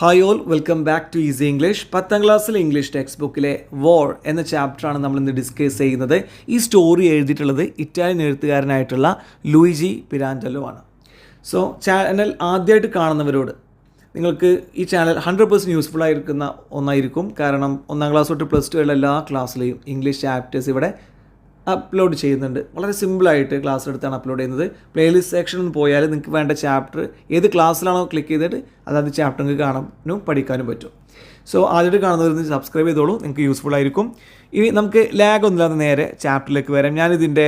Hi all, welcome back to easy English. 10ാം ക്ലാസ്സിലെ English text ബുക്കിലെ വോർ എന്ന ചാപ്റ്ററാണ് നമ്മൾ ഇന്ന് ഡിസ്കസ് ചെയ്യുന്നത്. ഈ സ്റ്റോറി എഴുതിയിട്ടുള്ളത് ഇറ്റാലിയൻ എഴുത്തുകാരനായിട്ടുള്ള ലൂയിജി പിരാൻഡല്ലോ ആണ്. സോ ചാനൽ ആദ്യമായിട്ട് കാണുന്നവരോട് നിങ്ങൾക്ക് ഈ ചാനൽ 100% യൂസ്ഫുൾ ആയിരിക്കുന്ന ഒന്നായിരിക്കും. കാരണം 1ാം ക്ലാസ് തൊട്ട് +2 വരെയുള്ള എല്ലാ ക്ലാസ്സിലെയും ഇംഗ്ലീഷ് ചാപ്റ്റേഴ്സ് ഇവിടെ അപ്ലോഡ് ചെയ്യുന്നുണ്ട്. വളരെ സിമ്പിളായിട്ട് ക്ലാസ് എടുത്താണ് അപ്ലോഡ് ചെയ്യുന്നത്. പ്ലേലിസ്റ്റ് സെക്ഷനിൽ പോയാൽ നിങ്ങൾക്ക് വേണ്ട ചാപ്റ്റർ ഏത് ക്ലാസ്സിലാണോ ക്ലിക്ക് ചെയ്തിട്ട് അതായത് ചാപ്റ്റർ നിങ്ങൾക്ക് കാണാനും പഠിക്കാനും പറ്റും. സോ ആദ്യമായിട്ട് കാണുന്നവർ സബ്സ്ക്രൈബ് ചെയ്തോളൂ, നിങ്ങൾക്ക് യൂസ്ഫുൾ ആയിരിക്കും. ഇനി നമുക്ക് ലാഗ് ഒന്നുമില്ലാതെ നേരെ ചാപ്റ്ററിലേക്ക് വരാം. ഞാനിതിൻ്റെ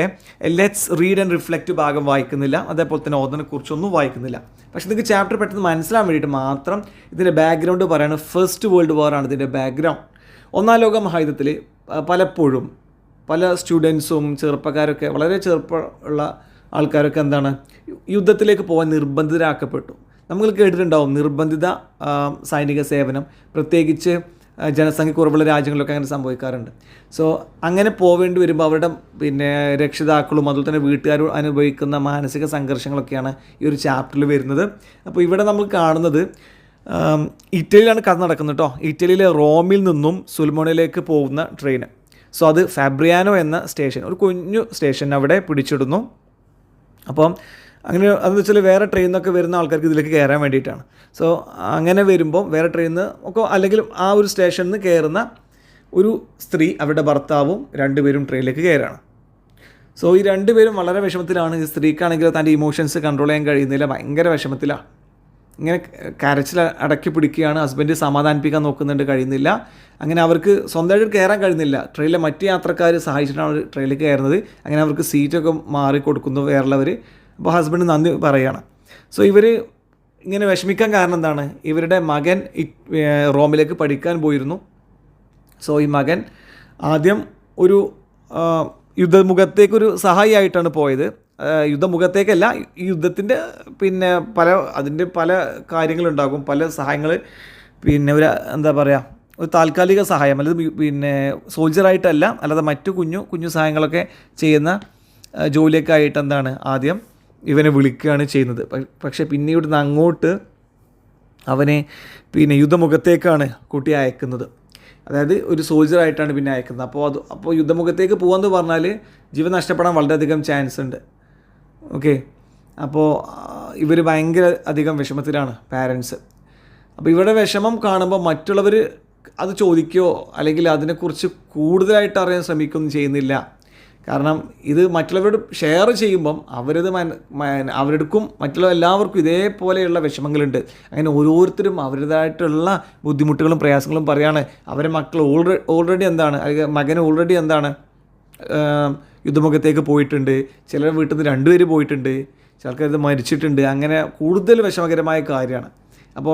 ലെറ്റ്സ് റീഡ് ആൻഡ് റിഫ്ലക്റ്റ് ഭാഗം വായിക്കുന്നില്ല, അതേപോലെ തന്നെ ഓതനെ കുറിച്ചൊന്നും വായിക്കുന്നില്ല. പക്ഷേ നിങ്ങൾക്ക് ചാപ്റ്റർ പെട്ടെന്ന് മനസ്സിലാൻ വേണ്ടിയിട്ട് മാത്രം ഇതിൻ്റെ ബാക്ക്ഗ്രൗണ്ട് പറയുന്നത് ഫസ്റ്റ് വേൾഡ് വാർ ആണ് ഇതിൻ്റെ ബാക്ക്ഗ്രൗണ്ട്. 1ാം ലോക മഹായുദ്ധത്തിൽ പലപ്പോഴും പല സ്റ്റുഡൻസും ചെറുപ്പക്കാരൊക്കെ വളരെ ചെറുപ്പമുള്ള ആൾക്കാരൊക്കെ യുദ്ധത്തിലേക്ക് പോകാൻ നിർബന്ധിതരാക്കപ്പെട്ടു. നമ്മൾ കേട്ടിട്ടുണ്ടാവും നിർബന്ധിത സൈനിക സേവനം, പ്രത്യേകിച്ച് ജനസംഖ്യ കുറവുള്ള രാജ്യങ്ങളിലൊക്കെ അങ്ങനെ സംഭവിക്കാറുണ്ട്. സോ അങ്ങനെ പോവേണ്ടി വരുമ്പോൾ അവരുടെ രക്ഷിതാക്കളും അതുപോലെ തന്നെ വീട്ടുകാരും അനുഭവിക്കുന്ന മാനസിക സംഘർഷങ്ങളൊക്കെയാണ് ഈ ഒരു ചാപ്റ്ററിൽ വരുന്നത്. അപ്പോൾ ഇവിടെ നമ്മൾ കാണുന്നത് ഇറ്റലിയിലാണ് കഥ നടക്കുന്നത് കേട്ടോ. ഇറ്റലിയിലെ റോമിൽ നിന്നും സുൽമോണയിലേക്ക് പോകുന്ന ട്രെയിൻ. സോ അത് ഫാബ്രിയാനോ എന്ന സ്റ്റേഷൻ, ഒരു കുഞ്ഞു സ്റ്റേഷൻ അവിടെ പിടിച്ചിടുന്നു. അപ്പം അങ്ങനെ അതെന്ന് വെച്ചാൽ വേറെ ട്രെയിനിൽ നിന്നൊക്കെ വരുന്ന ആൾക്കാർക്ക് ഇതിലേക്ക് കയറാൻ വേണ്ടിയിട്ടാണ്. സോ അങ്ങനെ വരുമ്പം വേറെ ട്രെയിനിൽ നിന്ന് ഒക്കെ അല്ലെങ്കിൽ ആ ഒരു സ്റ്റേഷനിൽ നിന്ന് കയറുന്ന ഒരു സ്ത്രീ അവരുടെ ഭർത്താവും രണ്ടുപേരും ട്രെയിനിലേക്ക് കയറുകയാണ്. സോ ഈ രണ്ടുപേരും വളരെ വിഷമത്തിലാണ്. ഈ സ്ത്രീക്കാണെങ്കിൽ തൻ്റെ ഇമോഷൻസ് കൺട്രോൾ ചെയ്യാൻ കഴിയുന്നില്ല, ഭയങ്കര വിഷമത്തിലാണ്. ഇങ്ങനെ കരച്ചിൽ അടക്കി പിടിക്കുകയാണ്. ഹസ്ബൻഡ് സമാധാനിപ്പിക്കാൻ നോക്കുന്നുണ്ട്, കഴിയുന്നില്ല. അങ്ങനെ അവർക്ക് സ്വന്തമായിട്ട് കയറാൻ കഴിയുന്നില്ല. ട്രെയിനിലെ മറ്റ് യാത്രക്കാർ സഹായിച്ചിട്ടാണ് അവർ ട്രെയിനിലേക്ക് കയറുന്നത്. അങ്ങനെ അവർക്ക് സീറ്റൊക്കെ മാറി കൊടുക്കുന്നു വേറുള്ളവർ. അപ്പോൾ ഹസ്ബൻഡ് നന്ദി പറയുകയാണ്. സോ ഇവർ ഇങ്ങനെ വിഷമിക്കാൻ കാരണം എന്താണ്? ഇവരുടെ മകൻ റോമിലേക്ക് പഠിക്കാൻ പോയിരുന്നു. സോ ഈ മകൻ ആദ്യം ഒരു യുദ്ധമുഖത്തേക്കൊരു സഹായിയായിട്ടാണ് പോയത്. യുദ്ധമുഖത്തേക്കല്ല, ഈ യുദ്ധത്തിൻ്റെ അതിൻ്റെ പല കാര്യങ്ങളുണ്ടാകും, പല സഹായങ്ങൾ. ഒരു എന്താ പറയുക, ഒരു താൽക്കാലിക സഹായം, അല്ലെങ്കിൽ സോൾജറായിട്ടല്ല, അല്ലാതെ മറ്റു കുഞ്ഞു സഹായങ്ങളൊക്കെ ചെയ്യുന്ന ജോലിയൊക്കെ ആയിട്ട് ആദ്യം ഇവനെ വിളിക്കുകയാണ് ചെയ്യുന്നത്. പക്ഷേ പിന്നീട് അങ്ങോട്ട് അവനെ യുദ്ധമുഖത്തേക്കാണ് കുട്ടി അയക്കുന്നത്. അതായത് ഒരു സോൾജറായിട്ടാണ് പിന്നെ അയക്കുന്നത്. അപ്പോൾ യുദ്ധമുഖത്തേക്ക് പോകാമെന്ന് പറഞ്ഞാൽ ജീവൻ നഷ്ടപ്പെടാൻ വളരെയധികം ചാൻസ് ഉണ്ട്. ഓക്കെ, അപ്പോൾ ഇവർ ഭയങ്കര അധികം വിഷമത്തിലാണ് പാരൻസ്. അപ്പോൾ ഇവരുടെ വിഷമം കാണുമ്പോൾ മറ്റുള്ളവർ അത് ചോദിക്കുകയോ അല്ലെങ്കിൽ അതിനെക്കുറിച്ച് കൂടുതലായിട്ട് അറിയാൻ ശ്രമിക്കുകയൊന്നും ചെയ്യുന്നില്ല. കാരണം ഇത് മറ്റുള്ളവരോട് ഷെയർ ചെയ്യുമ്പം അവരെടുക്കും മറ്റുള്ള എല്ലാവർക്കും ഇതേപോലെയുള്ള വിഷമങ്ങളുണ്ട്. അങ്ങനെ ഓരോരുത്തരും അവരുടേതായിട്ടുള്ള ബുദ്ധിമുട്ടുകളും പ്രയാസങ്ങളും പറയാണ്. അവരെ മക്കൾ ഓൾറെഡി അല്ലെങ്കിൽ മകൻ ഓൾറെഡി യുദ്ധമുഖത്തേക്ക് പോയിട്ടുണ്ട്, ചിലർ വീട്ടിൽ നിന്ന് 2 പേര് പോയിട്ടുണ്ട്, ചിലർക്ക് മരിച്ചിട്ടുണ്ട്. അങ്ങനെ കൂടുതൽ വിഷമകരമായ കാര്യമാണ്. അപ്പോൾ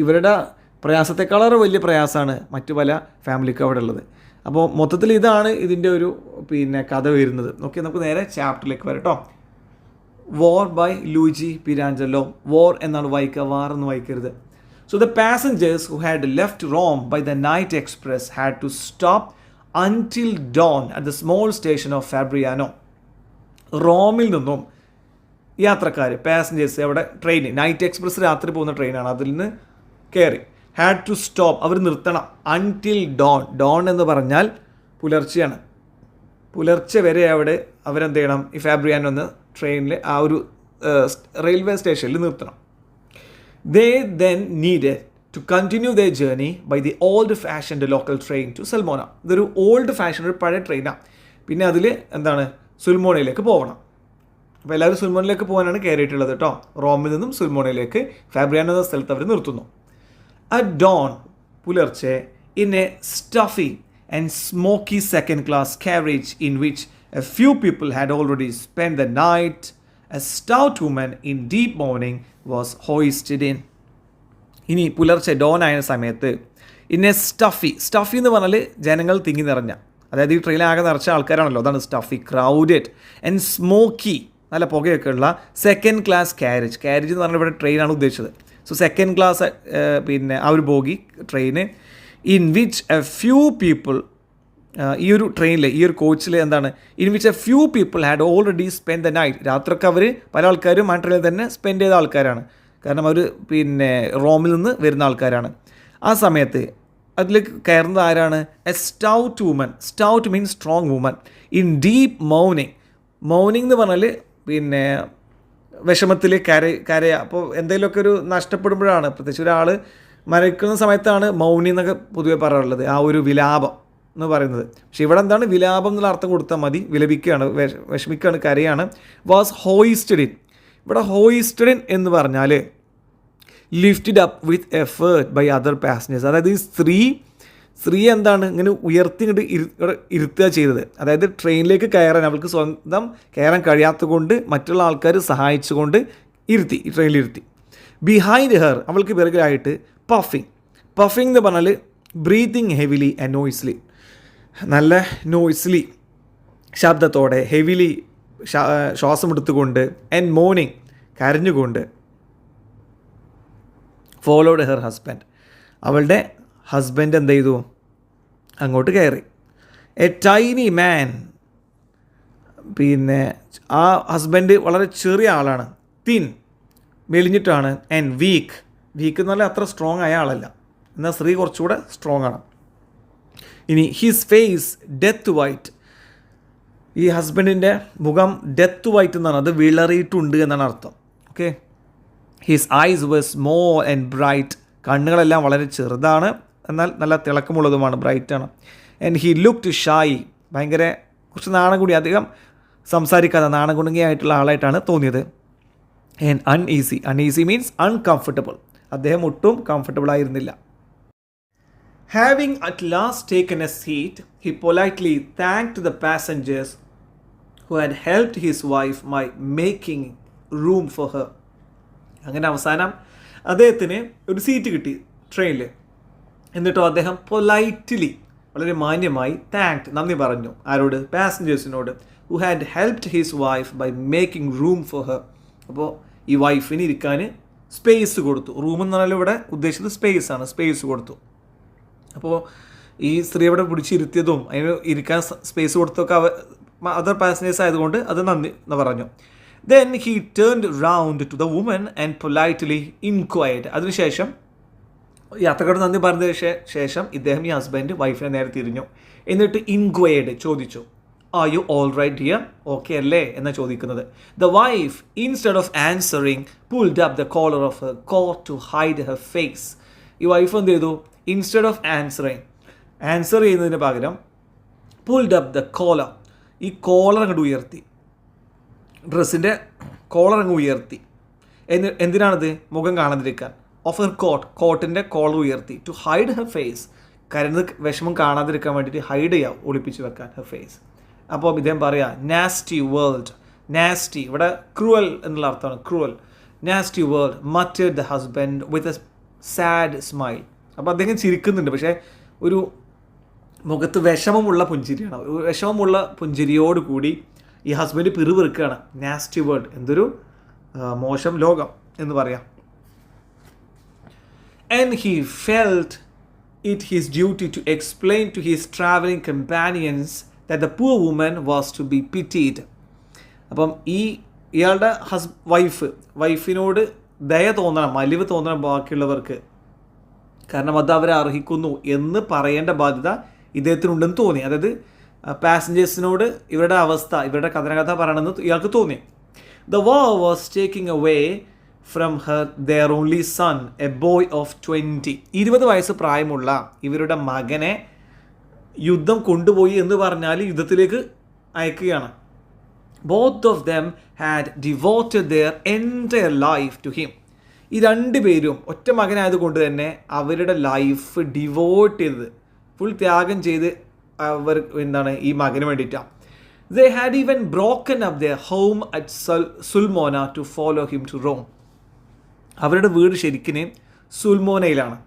ഇവരുടെ പ്രയാസത്തെക്കാളേറെ വലിയ പ്രയാസമാണ് മറ്റു പല ഫാമിലിക്കും അവിടെ ഉള്ളത്. അപ്പോൾ മൊത്തത്തിൽ ഇതാണ് ഇതിൻ്റെ ഒരു കഥ വരുന്നത്. ഓക്കെ, നമുക്ക് നേരെ ചാപ്റ്ററിലേക്ക് വരാം കേട്ടോ. War by Luigi Pirandello. War എന്നാണ് വായിക്കുക, വാർ എന്ന് വായിക്കരുത്. So the passengers who had left Rome by the night express had to stop until dawn at the small station of Fabriano. റോമിൽ നിന്നും യാത്രക്കാർ, പാസഞ്ചേഴ്സ്, അവിടെ ട്രെയിൻ, നൈറ്റ് എക്സ്പ്രസ് രാത്രി പോകുന്ന ട്രെയിനാണ്, അതിൽ നിന്ന് കയറി. ഹാഡ് ടു സ്റ്റോപ്പ്, അവർ നിർത്തണം. അൺടിൽ ഡോൺ, ഡോൺ എന്ന് പറഞ്ഞാൽ പുലർച്ചെയാണ്. പുലർച്ചെ വരെ അവിടെ അവരെന്ത് ചെയ്യണം? ഈ ഫാബ്രിയാനോ എന്ന ട്രെയിനിൽ ആ ഒരു റെയിൽവേ സ്റ്റേഷനിൽ നിർത്തണം. They then needed to continue their journey by the old-fashioned local train to Sulmona. ഇതൊരു ഓൾഡ് ഫാഷൻ, ഒരു പഴയ ട്രെയിനാണ്. പിന്നെ അതിൽ സുൽമോണയിലേക്ക് പോകണം. അപ്പോൾ എല്ലാവരും സുൽമോണയിലേക്ക് പോകാനാണ് കയറിയിട്ടുള്ളത് കേട്ടോ. റോമിൽ നിന്നും സുൽമോണയിലേക്ക് ഫാബ്രിയാനോ എന്ന സ്ഥലത്ത് അവർ നിർത്തുന്നു. At dawn, പുലർച്ചെ, in a stuffy and smoky second-class carriage in which a few people had already spent the night, a stout woman in deep mourning was hoisted in. ഇനി പുലർച്ചെ ഡോൺ ആയ സമയത്ത് ഇന്നെ സ്റ്റഫി എന്ന് പറഞ്ഞാൽ ജനങ്ങൾ തിങ്ങി നിറഞ്ഞ, അതായത് ഈ ട്രെയിനിലാകെ നിറച്ച ആൾക്കാരാണല്ലോ, അതാണ് സ്റ്റഫി, ക്രൗഡഡ് ആൻഡ് സ്മോക്കി, നല്ല പുകയൊക്കെ ഉള്ള സെക്കൻഡ് ക്ലാസ് കാരേജ് എന്ന് പറഞ്ഞാൽ ഇവിടെ ട്രെയിനാണ് ഉദ്ദേശിച്ചത്. സോ സെക്കൻഡ് ക്ലാസ് ആ ഒരു ബോഗി ട്രെയിന് in which a few people, ഈ ഒരു ട്രെയിനിൽ, ഈ ഒരു കോച്ചിൽ in which a few people had already spend the night. രാത്രിയൊക്കെ അവർ പല ആൾക്കാരും ആ ട്രെയിനിൽ തന്നെ സ്പെൻഡ് ചെയ്ത ആൾക്കാരാണ്. കാരണം അവർ പിന്നെ റോമിൽ നിന്ന് വരുന്ന ആൾക്കാരാണ്. ആ സമയത്ത് അതിലേക്ക് കയറുന്നത് ആരാണ്? A stout woman. Stout means strong woman in deep മൗനിങ് എന്ന് പറഞ്ഞാൽ പിന്നെ വിഷമത്തിൽ കരയുക. അപ്പോൾ എന്തെങ്കിലുമൊക്കെ ഒരു നഷ്ടപ്പെടുമ്പോഴാണ്, പ്രത്യേകിച്ച് ഒരാൾ മരിക്കുന്ന സമയത്താണ് മൗനി എന്നൊക്കെ പൊതുവെ പറയാറുള്ളത്, ആ ഒരു വിലാപം എന്ന് പറയുന്നത്. പക്ഷെ ഇവിടെ എന്താണ് വിലാപം എന്നുള്ള അർത്ഥം കൊടുത്താൽ മതി. വിലപിക്കുകയാണ്, വിഷമിക്കുകയാണ്, കരയാണ്. Was hoisted in. ഇവിടെ ഹോയിസ്റ്റഡ് ഇൻ എന്ന് പറഞ്ഞാൽ lifted up with effort by other passengers. അതായത് ഈ സ്ത്രീ എന്താണ് ഇങ്ങനെ ഉയർത്തി ഇങ്ങോട്ട് ഇരുത്തുക ചെയ്തത്. അതായത് ട്രെയിനിലേക്ക് കയറാൻ അവൾക്ക് സ്വന്തം കയറാൻ കഴിയാത്തത് കൊണ്ട് മറ്റുള്ള ആൾക്കാർ സഹായിച്ചുകൊണ്ട് ഇരുത്തി, ഈ ട്രെയിനിലിരുത്തി. ബിഹൈൻഡ് ഹെർ, അവൾക്ക് പിറകിലായിട്ട് പഫിങ് എന്ന് പറഞ്ഞാൽ ബ്രീത്തിങ് ഹെവിലി ആൻഡ് നോയ്സ്ലി, നല്ല നോയ്സ്ലി ശബ്ദത്തോടെ, ഹെവിലി ശ്വാസം എടുത്തുകൊണ്ട്, ആൻഡ് മോർണിംഗ് കരഞ്ഞുകൊണ്ട്, ഫോളോഡ് ഹെർ ഹസ്ബൻഡ്, അവളുടെ ഹസ്ബൻഡ് എന്ത് ചെയ്തു? അങ്ങോട്ട് കയറി. എ ടൈനി മാൻ, പിന്നെ ആ ഹസ്ബൻഡ് വളരെ ചെറിയ ആളാണ്. തിൻ, മെലിഞ്ഞിട്ടാണ്. ആൻഡ് വീക്ക് എന്ന് പറഞ്ഞാൽ അത്ര സ്ട്രോങ് ആയ ആളല്ല, എന്നാൽ സ്ത്രീ കുറച്ചുകൂടെ സ്ട്രോങ് ആണ്. ഇനി ഹിസ് ഫേസ് ഡെത്ത് വൈറ്റ്, ഈ ഹസ്ബൻഡിൻ്റെ മുഖം ഡെത്ത് വൈറ്റ് എന്നാണ്, അത് വിളറിയിട്ടുണ്ട് എന്നാണ് അർത്ഥം. Okay. His eyes was small and bright, കണ്ണുകളെല്ലാം വളരെ ചെറുതാണ് എന്നാൽ നല്ല തിളക്കമുള്ളതുമാണ്, ബ്രൈറ്റാണ്. ആൻഡ് ഹി ലുക്ക്ഡ് ഷൈ, ഭയങ്കര കുറച്ച് നാണം കൂടി, അധികം സംസാരിക്കാതെ നാണം കുണുങ്ങിയായിട്ടുള്ള ആളായിട്ടാണ് തോന്നിയത്. ആൻഡ് അൺഈസി മീൻസ് അൺകംഫർട്ടബിൾ, അദ്ദേഹം ഒട്ടും കംഫർട്ടബിൾ ആയിരുന്നില്ല. Having at last taken a seat, he politely thanked the passengers who had helped his wife by making room for her. അങ്ങനെ അവസാനം അദ്ദേഹത്തിന് ഒരു സീറ്റ് കിട്ടി ട്രെയിനിൽ. എന്നിട്ടോ അദ്ദേഹം പൊലൈറ്റ്ലി, വളരെ മാന്യമായി നന്ദി പറഞ്ഞു. ആരോട്? പാസഞ്ചേഴ്സിനോട്. Who had helped his wife by making room for her. അപ്പോൾ ഈ വൈഫിന് ഇരിക്കാൻ സ്പേസ് കൊടുത്തു. റൂം എന്ന് പറഞ്ഞാൽ ഇവിടെ ഉദ്ദേശിച്ചത് സ്പേസ് ആണ്, സ്പേസ് കൊടുത്തു. അപ്പോൾ ഈ സ്ത്രീ അവിടെ പിടിച്ചിരുത്തിയതും അതിന് ഇരിക്കാൻ സ്പേസ് കൊടുത്തൊക്കെ അതർ പാസഞ്ചേഴ്സ് ആയതുകൊണ്ട് അത് നന്ദി എന്ന് പറഞ്ഞു. Then he turned round to the woman and politely inquired. അതിനുശേഷം യാത്രക്കാരോട് നന്ദി പറഞ്ഞതിന് ശേഷം ഇദ്ദേഹം, ഈ ഹസ്ബൻഡ്, വൈഫിനെ നേരെ തിരിഞ്ഞു. എന്നിട്ട് ഇൻക്വയർഡ്, ചോദിച്ചു. Are you all right here? Okay അല്ലേ എന്നാ ചോദിക്കുന്നത്. The wife instead of answering pulled up the collar of her coat to hide her face. ഈ വൈഫ് എന്ത് ചെയ്തു? ഇൻസ്റ്റെഡ് ഓഫ് ആൻസർ ചെയ്യുന്നതിന് പകരം പുൾഡ് അപ്പ് ദ കോളർ, ഈ കോളർ അങ്ങോട്ട് ഉയർത്തി, ഡ്രസ്സിൻ്റെ കോളർ അങ്ങ് ഉയർത്തി. എന്തിനാണത്? മുഖം കാണാതിരിക്കാൻ. ഓഫ് ഹെർ കോട്ടിൻ്റെ കോളർ ഉയർത്തി. ടു ഹൈഡ് ഹെർ ഫേസ്, കരുന്നത് വിഷമം കാണാതിരിക്കാൻ വേണ്ടിയിട്ട് ഹൈഡ് ചെയ്യാം, ഒളിപ്പിച്ച് വെക്കാൻ ഹെർ ഫേസ്. അപ്പോൾ ഇദ്ദേഹം പറയാം, നാസ്റ്റി വേൾഡ്. നാസ്റ്റി ഇവിടെ ക്രൂവൽ എന്നുള്ള അർത്ഥമാണ്, cruel. Nasty world muttered the husband with a sad smile. അപ്പോൾ അദ്ദേഹം ചിരിക്കുന്നുണ്ട്, പക്ഷേ ഒരു മുഖത്ത് വിഷമമുള്ള പുഞ്ചിരിയാണ്. ഒരു വിഷമമുള്ള പുഞ്ചിരിയോട് കൂടി ഈ ഹസ്ബൻഡ് പിറുപിറുക്കുകയാണ്. നാസ്റ്റി വേൾഡ്, എന്തൊരു മോശം ലോകം എന്ന് പറയാം. And he felt it his duty to explain to his travelling companions that the poor woman was to be pitied. അപ്പം ഇയാളുടെ വൈഫിനോട് ദയ തോന്നണം, അലിവ് തോന്നണം ബാക്കിയുള്ളവർക്ക്, കാരണം അത് അവരെ അർഹിക്കുന്നു എന്ന് പറയേണ്ട ബാധ്യത ഇദ്ദേഹത്തിനുണ്ടെന്ന് തോന്നി. അതായത് പാസഞ്ചേഴ്സിനോട് ഇവരുടെ അവസ്ഥ, ഇവരുടെ കഥനകഥ പറയണമെന്ന് ഇയാൾക്ക് തോന്നി. The war was taking away from her their only son, a boy of 20 വയസ്സ് പ്രായമുള്ള ഇവരുടെ മകനെ യുദ്ധം കൊണ്ടുപോയി എന്ന് പറഞ്ഞാൽ യുദ്ധത്തിലേക്ക് അയക്കുകയാണ്. Both of them had devoted their entire life to him. ഈ രണ്ടുപേരും ഒറ്റ മകനായതുകൊണ്ട് തന്നെ അവരുടെ ലൈഫ് ഡിവോട്ട് ചെയ്തത്, ഫുൾ ത്യാഗം ചെയ്ത് അവർ ഈ മകന് വേണ്ടിയിട്ടാണ്. They had even broken up their home at Sulmona to follow him to Rome. അവരുടെ വീട് ശരിക്കും സുൽമോനയിലാണ്,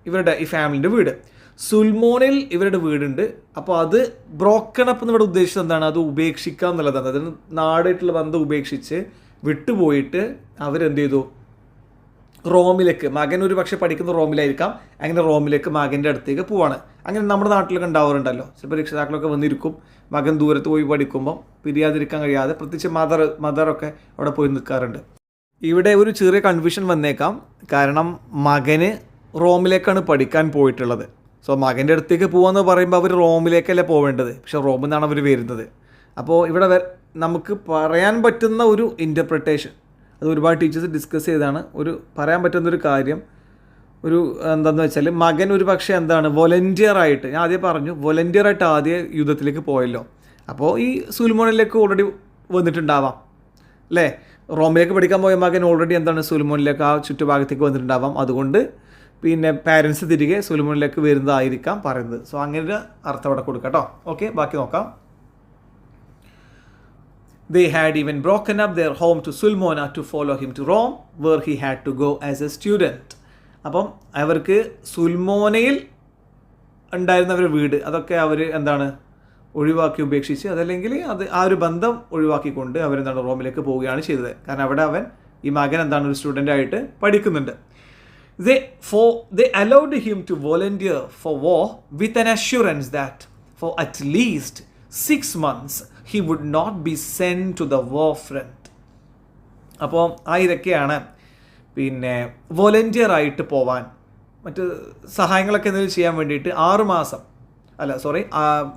ഇവരുടെ ഈ ഫാമിലിൻ്റെ വീട്. സുൽമോനയിൽ ഇവരുടെ വീടുണ്ട്. അപ്പോൾ അത് ബ്രോക്കൺ അപ്പ് എന്നിവിടെ ഉദ്ദേശിച്ചത് എന്താണ്? അത് ഉപേക്ഷിക്കുക എന്നുള്ളതാണ്. അതിന് നാടായിട്ടുള്ള ബന്ധം ഉപേക്ഷിച്ച് വിട്ടുപോയിട്ട് അവരെന്ത് ചെയ്തു? റോമിലേക്ക്, മകൻ ഒരു പക്ഷേ പഠിക്കുന്ന റോമിലായിരിക്കാം, അങ്ങനെ റോമിലേക്ക് മകൻ്റെ അടുത്തേക്ക് പോവാണ്. അങ്ങനെ നമ്മുടെ നാട്ടിലൊക്കെ ഉണ്ടാവാറുണ്ടല്ലോ, ചിലപ്പോൾ രക്ഷിതാക്കളൊക്കെ വന്നിരിക്കും, മകൻ ദൂരത്ത് പോയി പഠിക്കുമ്പം പിരിയാതിരിക്കാൻ കഴിയാതെ, പ്രത്യേകിച്ച് മദറൊക്കെ അവിടെ പോയി നിൽക്കാറുണ്ട്. ഇവിടെ ഒരു ചെറിയ കൺഫ്യൂഷൻ വന്നേക്കാം. കാരണം മകന് റോമിലേക്കാണ് പഠിക്കാൻ പോയിട്ടുള്ളത്. സോ മകൻ്റെ അടുത്തേക്ക് പോകാമെന്ന് പറയുമ്പോൾ അവർ റോമിലേക്കല്ലേ പോവേണ്ടത്, പക്ഷേ റോമിൽ നിന്നാണ് അവർ വരുന്നത്. അപ്പോൾ ഇവിടെ നമുക്ക് പറയാൻ പറ്റുന്ന ഒരു ഇൻ്റർപ്രിട്ടേഷൻ, അത് ഒരുപാട് ടീച്ചേഴ്സ് ഡിസ്കസ് ചെയ്താണ്. പറയാൻ പറ്റുന്നൊരു കാര്യം എന്താണെന്ന് വെച്ചാൽ മകൻ ഒരു പക്ഷേ വോളണ്ടിയറായിട്ട്, ഞാൻ ആദ്യം പറഞ്ഞു വോളണ്ടിയറായിട്ട് ആദ്യം യുദ്ധത്തിലേക്ക് പോയല്ലോ. അപ്പോൾ ഈ സുൽമോണിലേക്ക് ഓൾറെഡി വന്നിട്ടുണ്ടാവാം അല്ലേ. റോമിലേക്ക് പഠിക്കാൻ പോയ മകൻ ഓൾറെഡി സുൽമോണിലേക്ക് ആ ചുറ്റുഭാഗത്തേക്ക് വന്നിട്ടുണ്ടാവാം. അതുകൊണ്ട് പിന്നെ പാരൻസ് തിരികെ സുൽമോണിലേക്ക് വരുന്നതായിരിക്കാം പറയുന്നത്. സോ അങ്ങനെ ഒരു അർത്ഥം അവിടെ കൊടുക്കാം കേട്ടോ. ഓക്കെ, ബാക്കി നോക്കാം. They had even broken up their home to Sulmona to follow him to Rome, where he had to go as a student. അപ്പം അവർക്ക് സുൽമോനയിൽ ഉണ്ടായിരുന്നവരുടെ വീട് അതൊക്കെ അവർ ഒഴിവാക്കി ഉപേക്ഷിച്ച്, അതല്ലെങ്കിൽ ആ ഒരു ബന്ധം ഒഴിവാക്കിക്കൊണ്ട് റോമിലേക്ക് പോവുകയാണ് ചെയ്തത്. കാരണം അവിടെ ഈ മകൻ ഒരു സ്റ്റുഡൻ്റ് ആയിട്ട് പഠിക്കുന്നുണ്ട്. They allowed him to volunteer for war with an assurance that for at least 6 months he would not be sent to the war front. അപ്പോൾ ഇതൊക്കെയാണ് പിന്നെ വോളണ്ടിയർ ആയിട്ട് പോവാൻ, മറ്റ് സഹായങ്ങളൊക്കെ എന്തെങ്കിലും ചെയ്യാൻ വേണ്ടിയിട്ട് 6 മാസം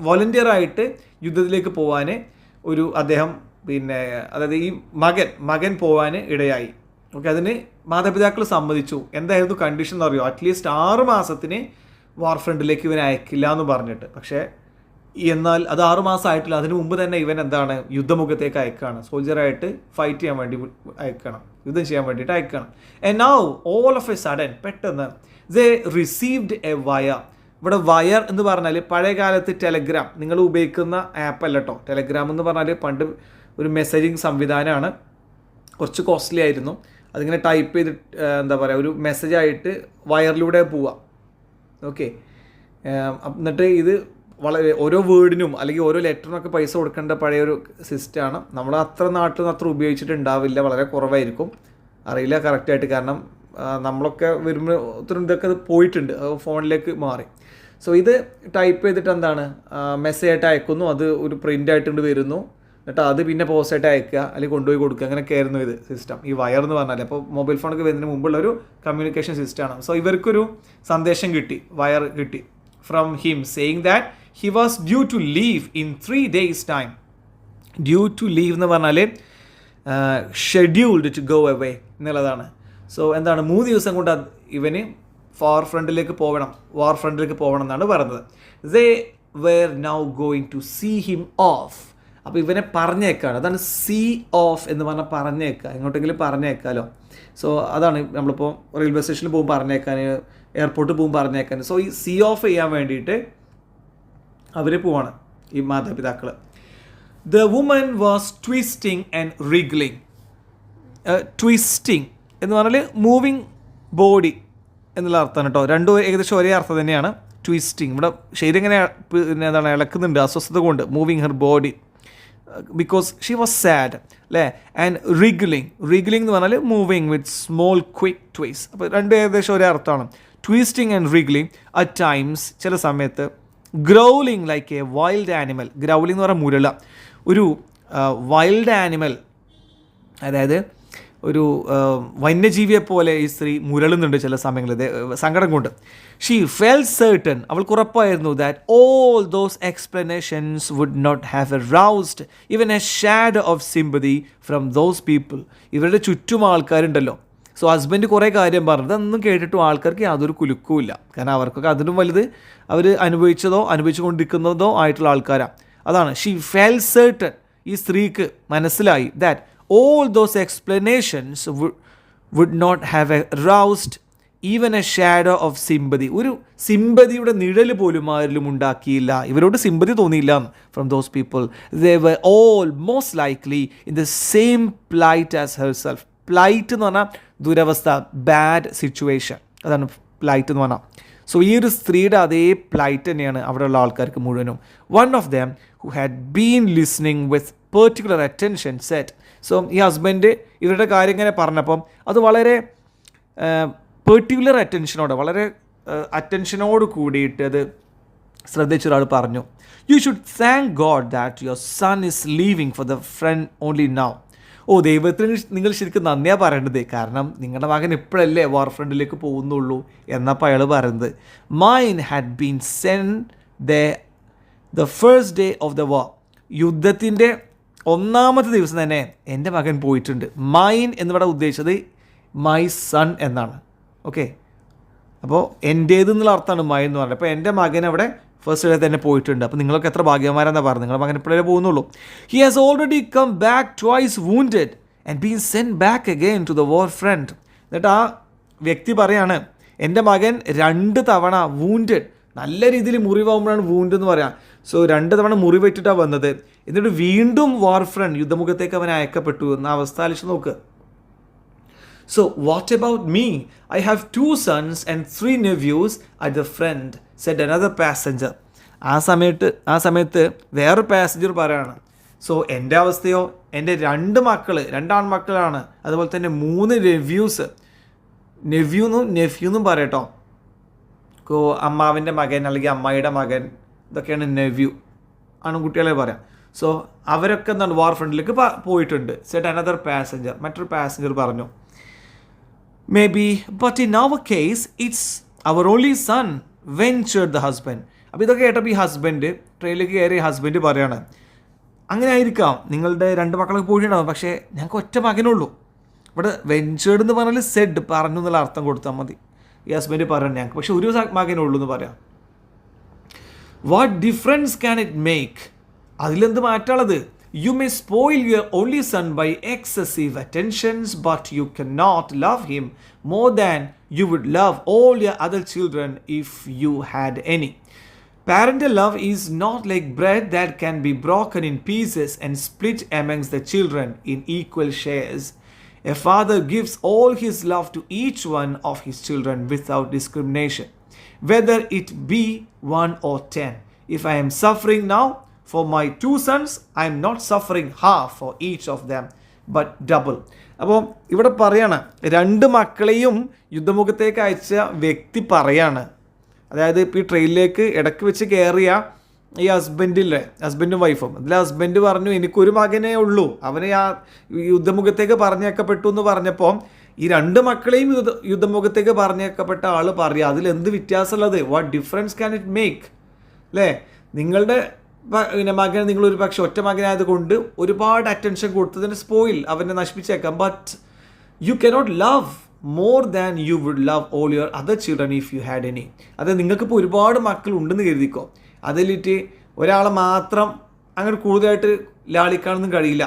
വോളണ്ടിയർ ആയിട്ട് യുദ്ധത്തിലേക്ക് പോവാൻ അദ്ദേഹം അതായത് ഈ മകൻ പോവാൻ ഇടയായി. ഓക്കെ, അതിന് മാതാപിതാക്കൾ സമ്മതിച്ചു. എന്തായിരുന്നു കണ്ടീഷൻ എന്ന് അറിയോ? അറ്റ്ലീസ്റ്റ് 6 മാസത്തിന് വാർ ഫ്രണ്ടിലേക്ക് ഇവൻ അയക്കില്ല എന്ന് പറഞ്ഞിട്ട്. പക്ഷേ എന്നാൽ അത് 6 മാസം ആയിട്ടില്ല. അതിന് മുമ്പ് തന്നെ ഇവൻ യുദ്ധമുഖത്തേക്ക് അയക്കുകയാണ്. സോൾജറായിട്ട് ഫൈറ്റ് ചെയ്യാൻ വേണ്ടി അയക്കണം, യുദ്ധം ചെയ്യാൻ വേണ്ടിയിട്ട് അയക്കണം. And now all of A sudden പെട്ടെന്ന് ദേ റിസീവ്ഡ് എ വയർ. ഇവിടെ വയർ എന്ന് പറഞ്ഞാൽ പഴയ കാലത്ത് ടെലഗ്രാം നിങ്ങൾ ഉപയോഗിക്കുന്ന ആപ്പ് അല്ല കേട്ടോ. ടെലഗ്രാം എന്ന് പറഞ്ഞാൽ പണ്ട് ഒരു മെസ്സേജിങ് സംവിധാനമാണ്. കുറച്ച് കോസ്റ്റ്ലി ആയിരുന്നു. അതിങ്ങനെ ടൈപ്പ് ചെയ്ത് ഒരു മെസ്സേജായിട്ട് വയറിലൂടെ പോവാം. ഓക്കെ, എന്നിട്ട് ഇത് വളരെ ഓരോ വേർഡിനും അല്ലെങ്കിൽ ഓരോ ലെറ്ററിനൊക്കെ പൈസ കൊടുക്കേണ്ട പഴയൊരു സിസ്റ്റമാണ്. നമ്മൾ നാട്ടിൽ നിന്ന് അത്ര ഉപയോഗിച്ചിട്ടുണ്ടാവില്ല, വളരെ കുറവായിരിക്കും. അറിയില്ല കറക്റ്റായിട്ട്, കാരണം നമ്മളൊക്കെ വരുമ്പോൾ ഒത്തിരി ഇതൊക്കെ പോയിട്ടുണ്ട്, ഫോണിലേക്ക് മാറി. സോ ഇത് ടൈപ്പ് ചെയ്തിട്ട് മെസ്സേജായിട്ട് അയക്കുന്നു, അത് ഒരു പ്രിൻ്റ് ആയിട്ടുണ്ട് വരുന്നു, എന്നിട്ട് അത് പിന്നെ പോസ്റ്റായിട്ട് അയക്കുക അല്ലെങ്കിൽ കൊണ്ടുപോയി കൊടുക്കുക. അങ്ങനെയൊക്കെ ആയിരുന്നു ഇത് സിസ്റ്റം. ഈ വയർ എന്ന് പറഞ്ഞാൽ അപ്പോൾ മൊബൈൽ ഫോണൊക്കെ വരുന്നതിന് മുമ്പുള്ളൊരു കമ്മ്യൂണിക്കേഷൻ സിസ്റ്റമാണ്. സോ ഇവർക്കൊരു സന്ദേശം കിട്ടി, വയർ കിട്ടി from him saying that he was due to leave in 3 days time. Due to leave എന്ന് പറഞ്ഞാൽ ഷെഡ്യൂൾഡ് ടു ഗോ അവേ എന്നുള്ളതാണ്. സോ 3 ദിവസം കൊണ്ട് ഇവന് വാർ ഫ്രണ്ടിലേക്ക് പോകണം എന്നാണ് പറയുന്നത്. They were now going to see him off. അപ്പോൾ ഇവനെ പറഞ്ഞേക്കാണ്. അതാണ് see off എന്ന് പറഞ്ഞാൽ പറഞ്ഞേക്കുക, എങ്ങോട്ടെങ്കിലും പറഞ്ഞേക്കാലോ. സോ അതാണ് നമ്മളിപ്പോൾ റെയിൽവേ സ്റ്റേഷനിൽ പോകുമ്പോൾ പറഞ്ഞേക്കാൻ, എയർപോർട്ടിൽ പോകുമ്പോൾ പറഞ്ഞേക്കാൻ. സോ ഈ see off ചെയ്യാൻ വേണ്ടിയിട്ട് അവർ പോവാണ് ഈ മാതാപിതാക്കൾ. The woman was twisting and wriggling. Twisting എന്ന് പറഞ്ഞാൽ മൂവിങ് ബോഡി എന്നുള്ള അർത്ഥമാണ് കേട്ടോ. രണ്ടും ഏകദേശം ഒരേ അർത്ഥം തന്നെയാണ്. ട്വിസ്റ്റിംഗ് ഇവിടെ ശരി ഇങ്ങനെ ഇളക്കുന്നുണ്ട് അസ്വസ്ഥത കൊണ്ട്. Moving her body because she was sad അല്ലേ. ആൻഡ് റിഗ്ലിംഗ് എന്ന് പറഞ്ഞാൽ മൂവിങ് വിത്ത് സ്മോൾ ക്വിക്ക് ട്വിസ്റ്റ്. അപ്പോൾ രണ്ടും ഏകദേശം ഒരേ അർത്ഥമാണ്. ട്വിസ്റ്റിംഗ് ആൻഡ് റിഗ്ലിംഗ് അറ്റ് ടൈംസ്, ചില സമയത്ത്. ഗ്രൗലിംഗ് ലൈക്ക് എ വൈൽഡ് ആനിമൽ. ഗ്രൗലിംഗ് എന്ന് പറഞ്ഞാൽ മുരള. ഒരു വൈൽഡ് ആനിമൽ, അതായത് ഒരു വന്യജീവിയെ പോലെ ഈ സ്ത്രീ മുരളുന്നുണ്ട് ചില സമയങ്ങളിൽ സങ്കടം കൊണ്ട്. ഷീ ഫെൽറ്റ് സർട്ടൺ, അവൾക്ക് ഉറപ്പായിരുന്നു that all those explanations would not have aroused even a shadow of sympathy from those people. ഇവരുടെ ചുറ്റും ആൾക്കാരുണ്ടല്ലോ. സോ ഹസ്ബൻഡ് കുറേ കാര്യം പറഞ്ഞു, അതൊന്നും കേട്ടിട്ടും ആൾക്കാർക്ക് യാതൊരു കുലുക്കുമില്ല. കാരണം അവർക്കൊക്കെ അതിനും വലുത് അവർ അനുഭവിച്ചുകൊണ്ടിരിക്കുന്നതോ ആയിട്ടുള്ള ആൾക്കാരാണ്. അതാണ് ഷീ ഫെൽറ്റ് സർട്ടൺ. ഈ സ്ത്രീക്ക് മനസ്സിലായി that all those explanations would not have aroused even a shadow of sympathy. ഒരു സിമ്പതിയുടെ നിഴൽ പോലും ആരിലും ഉണ്ടാക്കിയില്ല, ഇവരോട് സിമ്പതി തോന്നിയില്ല. From those people they were all most likely in the same plight as herself. Plight എന്ന് പറഞ്ഞാൽ ദുരവസ്ഥ, ബാഡ് സിറ്റുവേഷൻ, അതാണ് പ്ലൈറ്റ് എന്ന് പറഞ്ഞാൽ. സോ ഈ ഒരു സ്ത്രീയുടെ അതേ പ്ലൈറ്റ് തന്നെയാണ് അവിടെയുള്ള ആൾക്കാർക്ക് മുഴുവനും. One of them who had been listening with particular attention set. So ഈ ഹസ്ബൻഡ് ഇവരുടെ കാര്യം ഇങ്ങനെ പറഞ്ഞപ്പം അത് വളരെ പെർട്ടിക്കുലർ അറ്റൻഷനോടെ, വളരെ അറ്റൻഷനോട് കൂടിയിട്ട് അത് ശ്രദ്ധിച്ചൊരാൾ പറഞ്ഞു, you should thank God that your son is leaving for the front only now. ഓ ദൈവത്തിന് നിങ്ങൾ ശരിക്കും നന്ദിയാണ് പറയേണ്ടത്, കാരണം നിങ്ങളുടെ മകൻ ഇപ്പോഴല്ലേ വാർ ഫ്രണ്ടിലേക്ക് പോകുന്നുള്ളൂ എന്നപ്പോൾ അയാൾ പറയുന്നത്. Mine had been send the first day of the വാർ. യുദ്ധത്തിൻ്റെ ഒന്നാമത്തെ ദിവസം തന്നെ എൻ്റെ മകൻ പോയിട്ടുണ്ട്. മൈൻ എന്നിവിടെ ഉദ്ദേശിച്ചത് മൈ സൺ എന്നാണ്. ഓക്കെ, അപ്പോൾ എൻ്റേത് എന്നുള്ള അർത്ഥമാണ് മൈൻ എന്ന് പറഞ്ഞത്. അപ്പോൾ എൻ്റെ മകൻ അവിടെ ഫസ്റ്റ് ഡേ തന്നെ പോയിട്ടുണ്ട്. അപ്പോൾ നിങ്ങളൊക്കെ എത്ര ഭാഗ്യവാന്മാരെന്നാണ് പറഞ്ഞത്, നിങ്ങളുടെ മകൻ ഇപ്പോഴേ പോകുന്നുള്ളൂ. He has already come back twice wounded and been send back again to the war front. എന്നിട്ട് ആ വ്യക്തി പറയാണ്, എൻ്റെ മകൻ 2 തവണ വൂണ്ടഡ്, നല്ല രീതിയിൽ മുറിവാകുമ്പോഴാണ് വൂണ്ട് എന്ന് പറയാം. സോ 2 തവണ മുറിവേറ്റിട്ടാണ് വന്നത്. എന്നിട്ട് വീണ്ടും വാർ ഫ്രണ്ട് യുദ്ധമുഖത്തേക്ക് അവൻ അയക്കപ്പെട്ടു എന്ന അവസ്ഥ ആലോചിച്ച് നോക്ക്. So what about me? I have 2 sons and 3 nephews at the front, said another passenger. ആ സമയത്ത് വേറൊരു പാസഞ്ചർ പറയാണ്, സോ എൻ്റെ അവസ്ഥയോ, എൻ്റെ 2 മക്കൾ, 2 ആൺമക്കളാണ്, അതുപോലെ തന്നെ 3 നെവ്യൂസ്. നെഫ്യൂ എന്നും പറയട്ടോ, അമ്മാവിൻ്റെ മകൻ അല്ലെങ്കിൽ അമ്മായിയുടെ മകൻ, ഇതൊക്കെയാണ് നെവ്യൂ, ആൺകുട്ടികളെ പറയാം. സോ അവരൊക്കെ എന്താണ് വാർ ഫ്രണ്ടിലേക്ക് പോയിട്ടുണ്ട്. സെഡ് അനദർ പാസഞ്ചർ, മറ്റൊരു പാസഞ്ചർ പറഞ്ഞു. Maybe, but in our case, it's our only son, ventured the husband. അപ്പോൾ ഇതൊക്കെ കേട്ടപ്പോൾ ഈ ഹസ്ബൻഡ്, ട്രെയിനിലേക്ക് കയറിയ ഹസ്ബൻഡ് പറയാണ്, അങ്ങനെ ആയിരിക്കാം, നിങ്ങളുടെ 2 മക്കളൊക്കെ പോയിട്ടുണ്ടാവും, പക്ഷേ ഞങ്ങൾക്ക് ഒറ്റ മകനുള്ളൂ. ഇവിടെ വെഞ്ചേർഡ് എന്ന് പറഞ്ഞാൽ സെഡ്, പറഞ്ഞു എന്നുള്ള അർത്ഥം കൊടുത്താൽ മതി. ഈ ഹസ്ബൻഡ് പറയണം, ഞങ്ങൾക്ക് പക്ഷേ ഒരു മകനുള്ളൂ എന്ന് പറയാം. What difference can it make? അതിലെന്ത് മാറ്റാനുള്ളത്? You may spoil your only son by excessive attentions, but you cannot love him more than you would love all your other children if you had any. Parental love is not like bread that can be broken in pieces and split amongst the children in equal shares. A father gives all his love to each one of his children without discrimination, whether it be 1 or 10. If I am suffering now for my 2 sons, I am not suffering half for each of them, but double. അപ്പോൾ ഇവിടെ പറയാണ്, 2 മക്കളെയും യുദ്ധമുഖത്തേക്ക് അയച്ച വ്യക്തി പറയാണ്, അതായത് ഇപ്പോൾ ഈ ട്രെയിനിലേക്ക് ഇടയ്ക്ക് വെച്ച് കയറിയ ഈ ഹസ്ബൻഡും വൈഫും, അതിൽ ഹസ്ബൻഡ് പറഞ്ഞു എനിക്കൊരു മകനേ ഉള്ളൂ, അവനെ ആ യുദ്ധമുഖത്തേക്ക് പറഞ്ഞേക്കപ്പെട്ടു എന്ന് പറഞ്ഞപ്പോൾ ഈ 2 മക്കളെയും യുദ്ധമുഖത്തേക്ക് പറഞ്ഞേക്കപ്പെട്ട ആൾ പറയുക, അതിലെന്ത് വ്യത്യാസമുള്ളത്? What difference can it make? അല്ലേ, നിങ്ങളുടെ മകൻ നിങ്ങളൊരു പക്ഷെ ഒറ്റ മകനായത് കൊണ്ട് ഒരുപാട് അറ്റൻഷൻ കൊടുത്തതിന് സ്പോയിൽ അവനെ നശിപ്പിച്ചേക്കാം. But you cannot love more than you would love all your other children if you had any. അത് നിങ്ങൾക്കിപ്പോൾ ഒരുപാട് മക്കൾ ഉണ്ടെന്ന് കരുതിക്കോ, അതിലിട്ട് ഒരാളെ മാത്രം അങ്ങനെ കൂടുതലായിട്ട് ലാളിക്കാനൊന്നും കഴിയില്ല.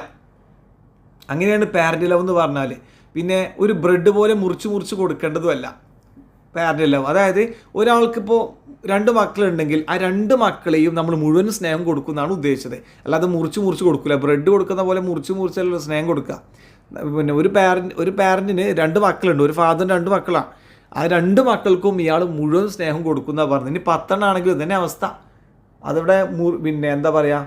അങ്ങനെയാണ് പാരൻ്റ് ലവ് എന്ന് പറഞ്ഞാൽ. പിന്നെ ഒരു ബ്രെഡ് പോലെ മുറിച്ച് കൊടുക്കേണ്ടതുമല്ല പാരൻ്റ് ലവ്. അതായത് ഒരാൾക്കിപ്പോൾ 2 മക്കളുണ്ടെങ്കിൽ ആ 2 മക്കളെയും നമ്മൾ മുഴുവൻ സ്നേഹം കൊടുക്കുന്നതാണ് ഉദ്ദേശിച്ചത്, അല്ലാതെ മുറിച്ച് കൊടുക്കില്ല. ബ്രെഡ് കൊടുക്കുന്ന പോലെ മുറിച്ചല്ല സ്നേഹം കൊടുക്കുക. പിന്നെ ഒരു പാരൻറ്റിന് 2 മക്കളുണ്ട്, ഒരു ഫാദറിന് 2 മക്കളാണ്, ആ 2 മക്കൾക്കും ഇയാൾ മുഴുവൻ സ്നേഹം കൊടുക്കുന്ന പറഞ്ഞു. ഇനി 10 ആണെങ്കിലും ഇതന്നെ അവസ്ഥ. അതവിടെ പിന്നെ എന്താ പറയുക,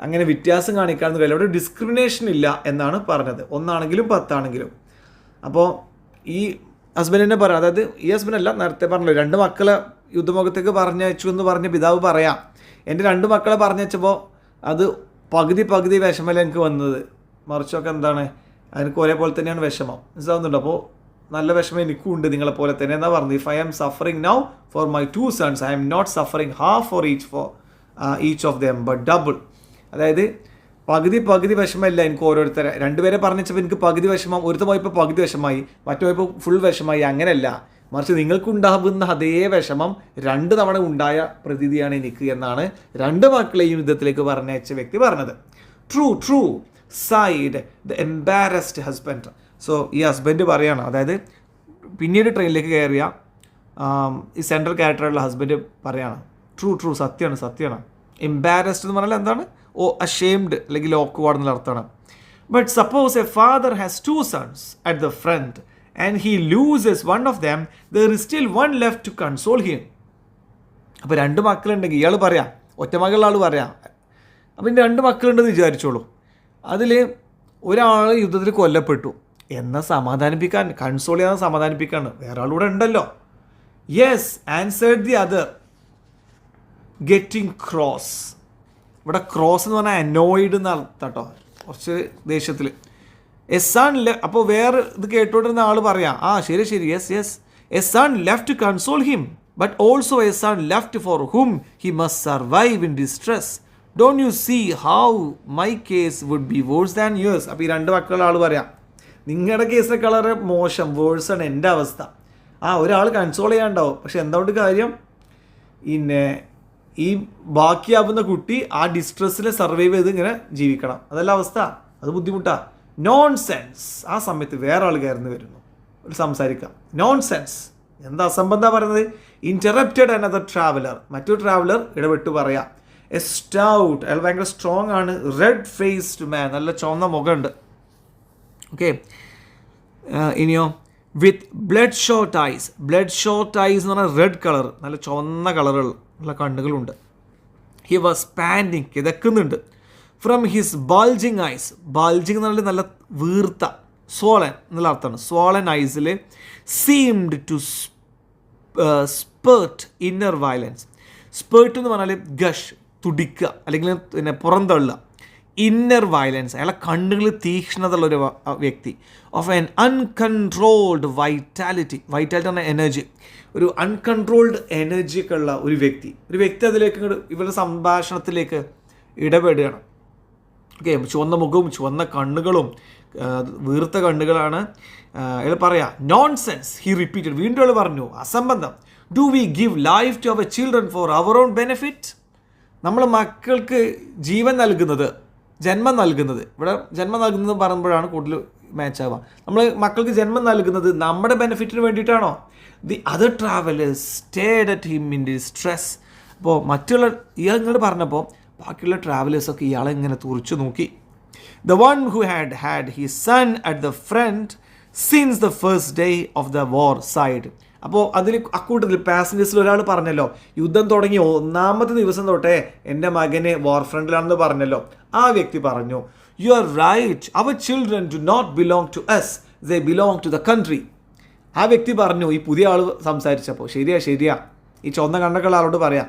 അങ്ങനെ വ്യത്യാസം കാണിക്കാമെന്ന് കഴിയില്ല. അവിടെ ഡിസ്ക്രിമിനേഷൻ ഇല്ല എന്നാണ് പറഞ്ഞത്, 1 ആണെങ്കിലും 10 ആണെങ്കിലും. അപ്പോൾ ഈ ഹസ്ബൻഡിനെ പറയാം, അതായത് ഈ ഹസ്ബൻഡല്ല, നേരത്തെ പറഞ്ഞല്ലോ 2 മക്കളെ യുദ്ധമുഖത്തേക്ക് പറഞ്ഞയച്ചു എന്ന് പറഞ്ഞ പിതാവ് പറയാം, എൻ്റെ 2 മക്കളെ പറഞ്ഞയച്ചപ്പോൾ അത് പകുതി വിഷമല്ല എനിക്ക് വന്നത്, മറിച്ചൊക്കെ എന്താണ് എനിക്ക് ഒരേപോലെ തന്നെയാണ് വിഷമം. മനസ്സിലാവുന്നുണ്ട്? അപ്പോൾ നല്ല വിഷമം എനിക്കും ഉണ്ട് നിങ്ങളെപ്പോലെ തന്നെ എന്നാണ് പറഞ്ഞത്. If I am suffering now for my 2 sons, I am not suffering half for each of them but double. അതായത് പകുതി വിഷമമില്ല എനിക്ക് ഓരോരുത്തരെ. 2 പേരെ പറഞ്ഞപ്പോൾ എനിക്ക് പകുതി വിഷമം, ഒരുത്ത പോയപ്പോൾ പകുതി വിഷമായി, മറ്റു പോയപ്പോൾ ഫുൾ വിഷമായി. അങ്ങനെയല്ല, മറിച്ച് നിങ്ങൾക്കുണ്ടാകുന്ന അതേ വിഷമം 2 തവണ ഉണ്ടായ പ്രതീതിയാണ് എനിക്ക് എന്നാണ് 2 മക്കളെയും യുദ്ധത്തിലേക്ക് പറഞ്ഞയച്ച വ്യക്തി പറഞ്ഞത്. True side the embarrassed husband. So ഈ ഹസ്ബൻഡ് പറയാണ്, അതായത് പിന്നീട് ട്രെയിനിലേക്ക് കയറിയ ഈ സെൻട്രൽ ക്യാരക്ടറുള്ള ഹസ്ബൻഡ് പറയാണ്, ട്രൂ സത്യമാണ്. എംബാരസ്ഡ് എന്ന് പറഞ്ഞാൽ എന്താണ്? അഷേംഡ് അല്ലെങ്കിൽ ഓക്ക്വേർഡ് എന്നുള്ള അർത്ഥമാണ്. But suppose A father has 2 sons at the front and he loses one of them, there is still one left to console him. അപ്പോൾ 2 മക്കളുണ്ടെങ്കിൽ ഇയാൾ പറയാം, ഒറ്റ മകളുള്ള ആൾ പറയാം, അപ്പോൾ എൻ്റെ 2 മക്കളുണ്ടെന്ന് വിചാരിച്ചോളൂ, അതിൽ ഒരാൾ യുദ്ധത്തിൽ കൊല്ലപ്പെട്ടു എന്ന് സമാധാനിപ്പിക്കാൻ, കൺസോൾ ചെയ്യാൻ സമാധാനിപ്പിക്കാണ്, വേറെ ആളൂടെ ഉണ്ടല്ലോ. Yes answered the other getting cross. ഇവിടെ ക്രോസ് എന്ന് പറഞ്ഞാൽ അനോയിഡ് എന്ന് അർത്ഥം കേട്ടോ, കുറച്ച് ദേഷ്യത്തിൽ. എ സൺ അപ്പോൾ വേറെ ഇത് കേട്ടോണ്ടിരുന്ന ആൾ പറയാം, ആ ശരി yes a son left to console him but also a son left for whom he must survive in distress. Don't you see how my case would be worse than yours. അപ്പോൾ ഈ രണ്ട് മക്കളുടെ ആൾ പറയാം, നിങ്ങളുടെ കേസിനൊക്കെ വളരെ മോശം, വേഴ്സാണ് എൻ്റെ അവസ്ഥ. ഒരാൾ കൺസോൾ ചെയ്യാണ്ടാവും, പക്ഷെ എന്തുകൊണ്ട് കാര്യം, പിന്നെ ഈ ബാക്കിയാവുന്ന കുട്ടി ആ ഡിസ്ട്രെസ്സിൽ സർവൈവ് ചെയ്ത് ഇങ്ങനെ ജീവിക്കണം, അതല്ല അവസ്ഥ, അത് ബുദ്ധിമുട്ടാണ്. Non sense. ആ സമയത്ത് വേറെ ആൾ കയറുന്നു വരുന്നു, ഒരു സംസാരിക്കാം. നോൺ സെൻസ്, എന്താ അസംബന്ധം പറയുന്നത്? Interrupted another traveller. മറ്റൊരു ട്രാവലർ ഇടപെട്ട് പറയാം. എ സ്റ്റൗട്ട്, അയാൾ ഭയങ്കര സ്ട്രോങ് ആണ്. റെഡ് ഫേസ്ഡ് മാൻ, നല്ല ചുവന്ന മുഖമുണ്ട്. ഓക്കെ, ഇനിയോ with blood shot eyes. Blood shot eyes എന്ന് പറഞ്ഞാൽ റെഡ് കളർ, നല്ല ചുവന്ന കളറുകൾ ഉള്ള കണ്ണുകളുണ്ട്. ഹി വാസ് പാൻറ്റിങ്, കിതക്കുന്നുണ്ട്. From his bulging eyes. Bulging എന്ന് പറഞ്ഞാൽ നല്ല വീർത്ത, സ്വോളൻ എന്നുള്ള അർത്ഥമാണ്. സ്വോളൻ ഐസിൽ seemed to spurt inner violence. Spurt എന്ന് പറഞ്ഞാൽ ഗഷ്, തുടിക്കുക അല്ലെങ്കിൽ പിന്നെ പുറന്തള്ളുക. ഇന്നർ വയലൻസ്, അയാളെ കണ്ണുകൾ തീക്ഷ്ണതയുള്ളൊരു വ്യക്തി. Of an uncontrolled vitality. Vitality പറഞ്ഞ എനർജി, ഒരു അൺകൺട്രോൾഡ് എനർജിയൊക്കെ ഉള്ള ഒരു വ്യക്തി അതിലേക്ക് ഇവരുടെ സംഭാഷണത്തിലേക്ക് ഇടപെടുകയാണ്. ഓക്കെ, ചുവന്ന മുഖവും ചുവന്ന കണ്ണുകളും വീർത്ത കണ്ണുകളാണ്. അയാൾ പറയാം നോൺ സെൻസ്. ഹി റിപ്പീറ്റഡ്, വീണ്ടും അയാൾ പറഞ്ഞു അസംബന്ധം. Do we give life to our children for our own benefit? നമ്മൾ മക്കൾക്ക് ജീവൻ നൽകുന്നത്, ജന്മം നൽകുന്നത്, ഇവിടെ ജന്മം നൽകുന്നത് പറയുമ്പോഴാണ് കൂടുതൽ മാച്ച് ആവുക. നമ്മൾ മക്കൾക്ക് ജന്മം നൽകുന്നത് നമ്മുടെ ബെനിഫിറ്റിന് വേണ്ടിയിട്ടാണോ? The other travellers stared at him in distress. അപ്പോൾ മറ്റുള്ള ഇയാൾ ഇങ്ങോട്ട് പറഞ്ഞപ്പോൾ ബാക്കിയുള്ള ട്രാവലേഴ്സൊക്കെ ഇയാളെ ഇങ്ങനെ തുറിച്ചു നോക്കി. The one who had his son at the front since the first day of the war side. അപ്പോൾ അതിൽ അക്കൂട്ടത്തിൽ പാസഞ്ചേഴ്സിൽ ഒരാൾ പറഞ്ഞല്ലോ, യുദ്ധം തുടങ്ങി ഒന്നാമത്തെ ദിവസം തൊട്ടേ എൻ്റെ മകന് വാർ ഫ്രണ്ടിലാണെന്ന് പറഞ്ഞല്ലോ. ആ വ്യക്തി പറഞ്ഞു, you are right, our children do not belong to us, they belong to the country. ആ വ്യക്തി പറഞ്ഞു, ഈ പുതിയ ആൾ സംസാരിച്ചപ്പോൾ, ശരിയാ ഈ ചുവന്ന കണ്ണുള്ള ആളോട് പറയാം,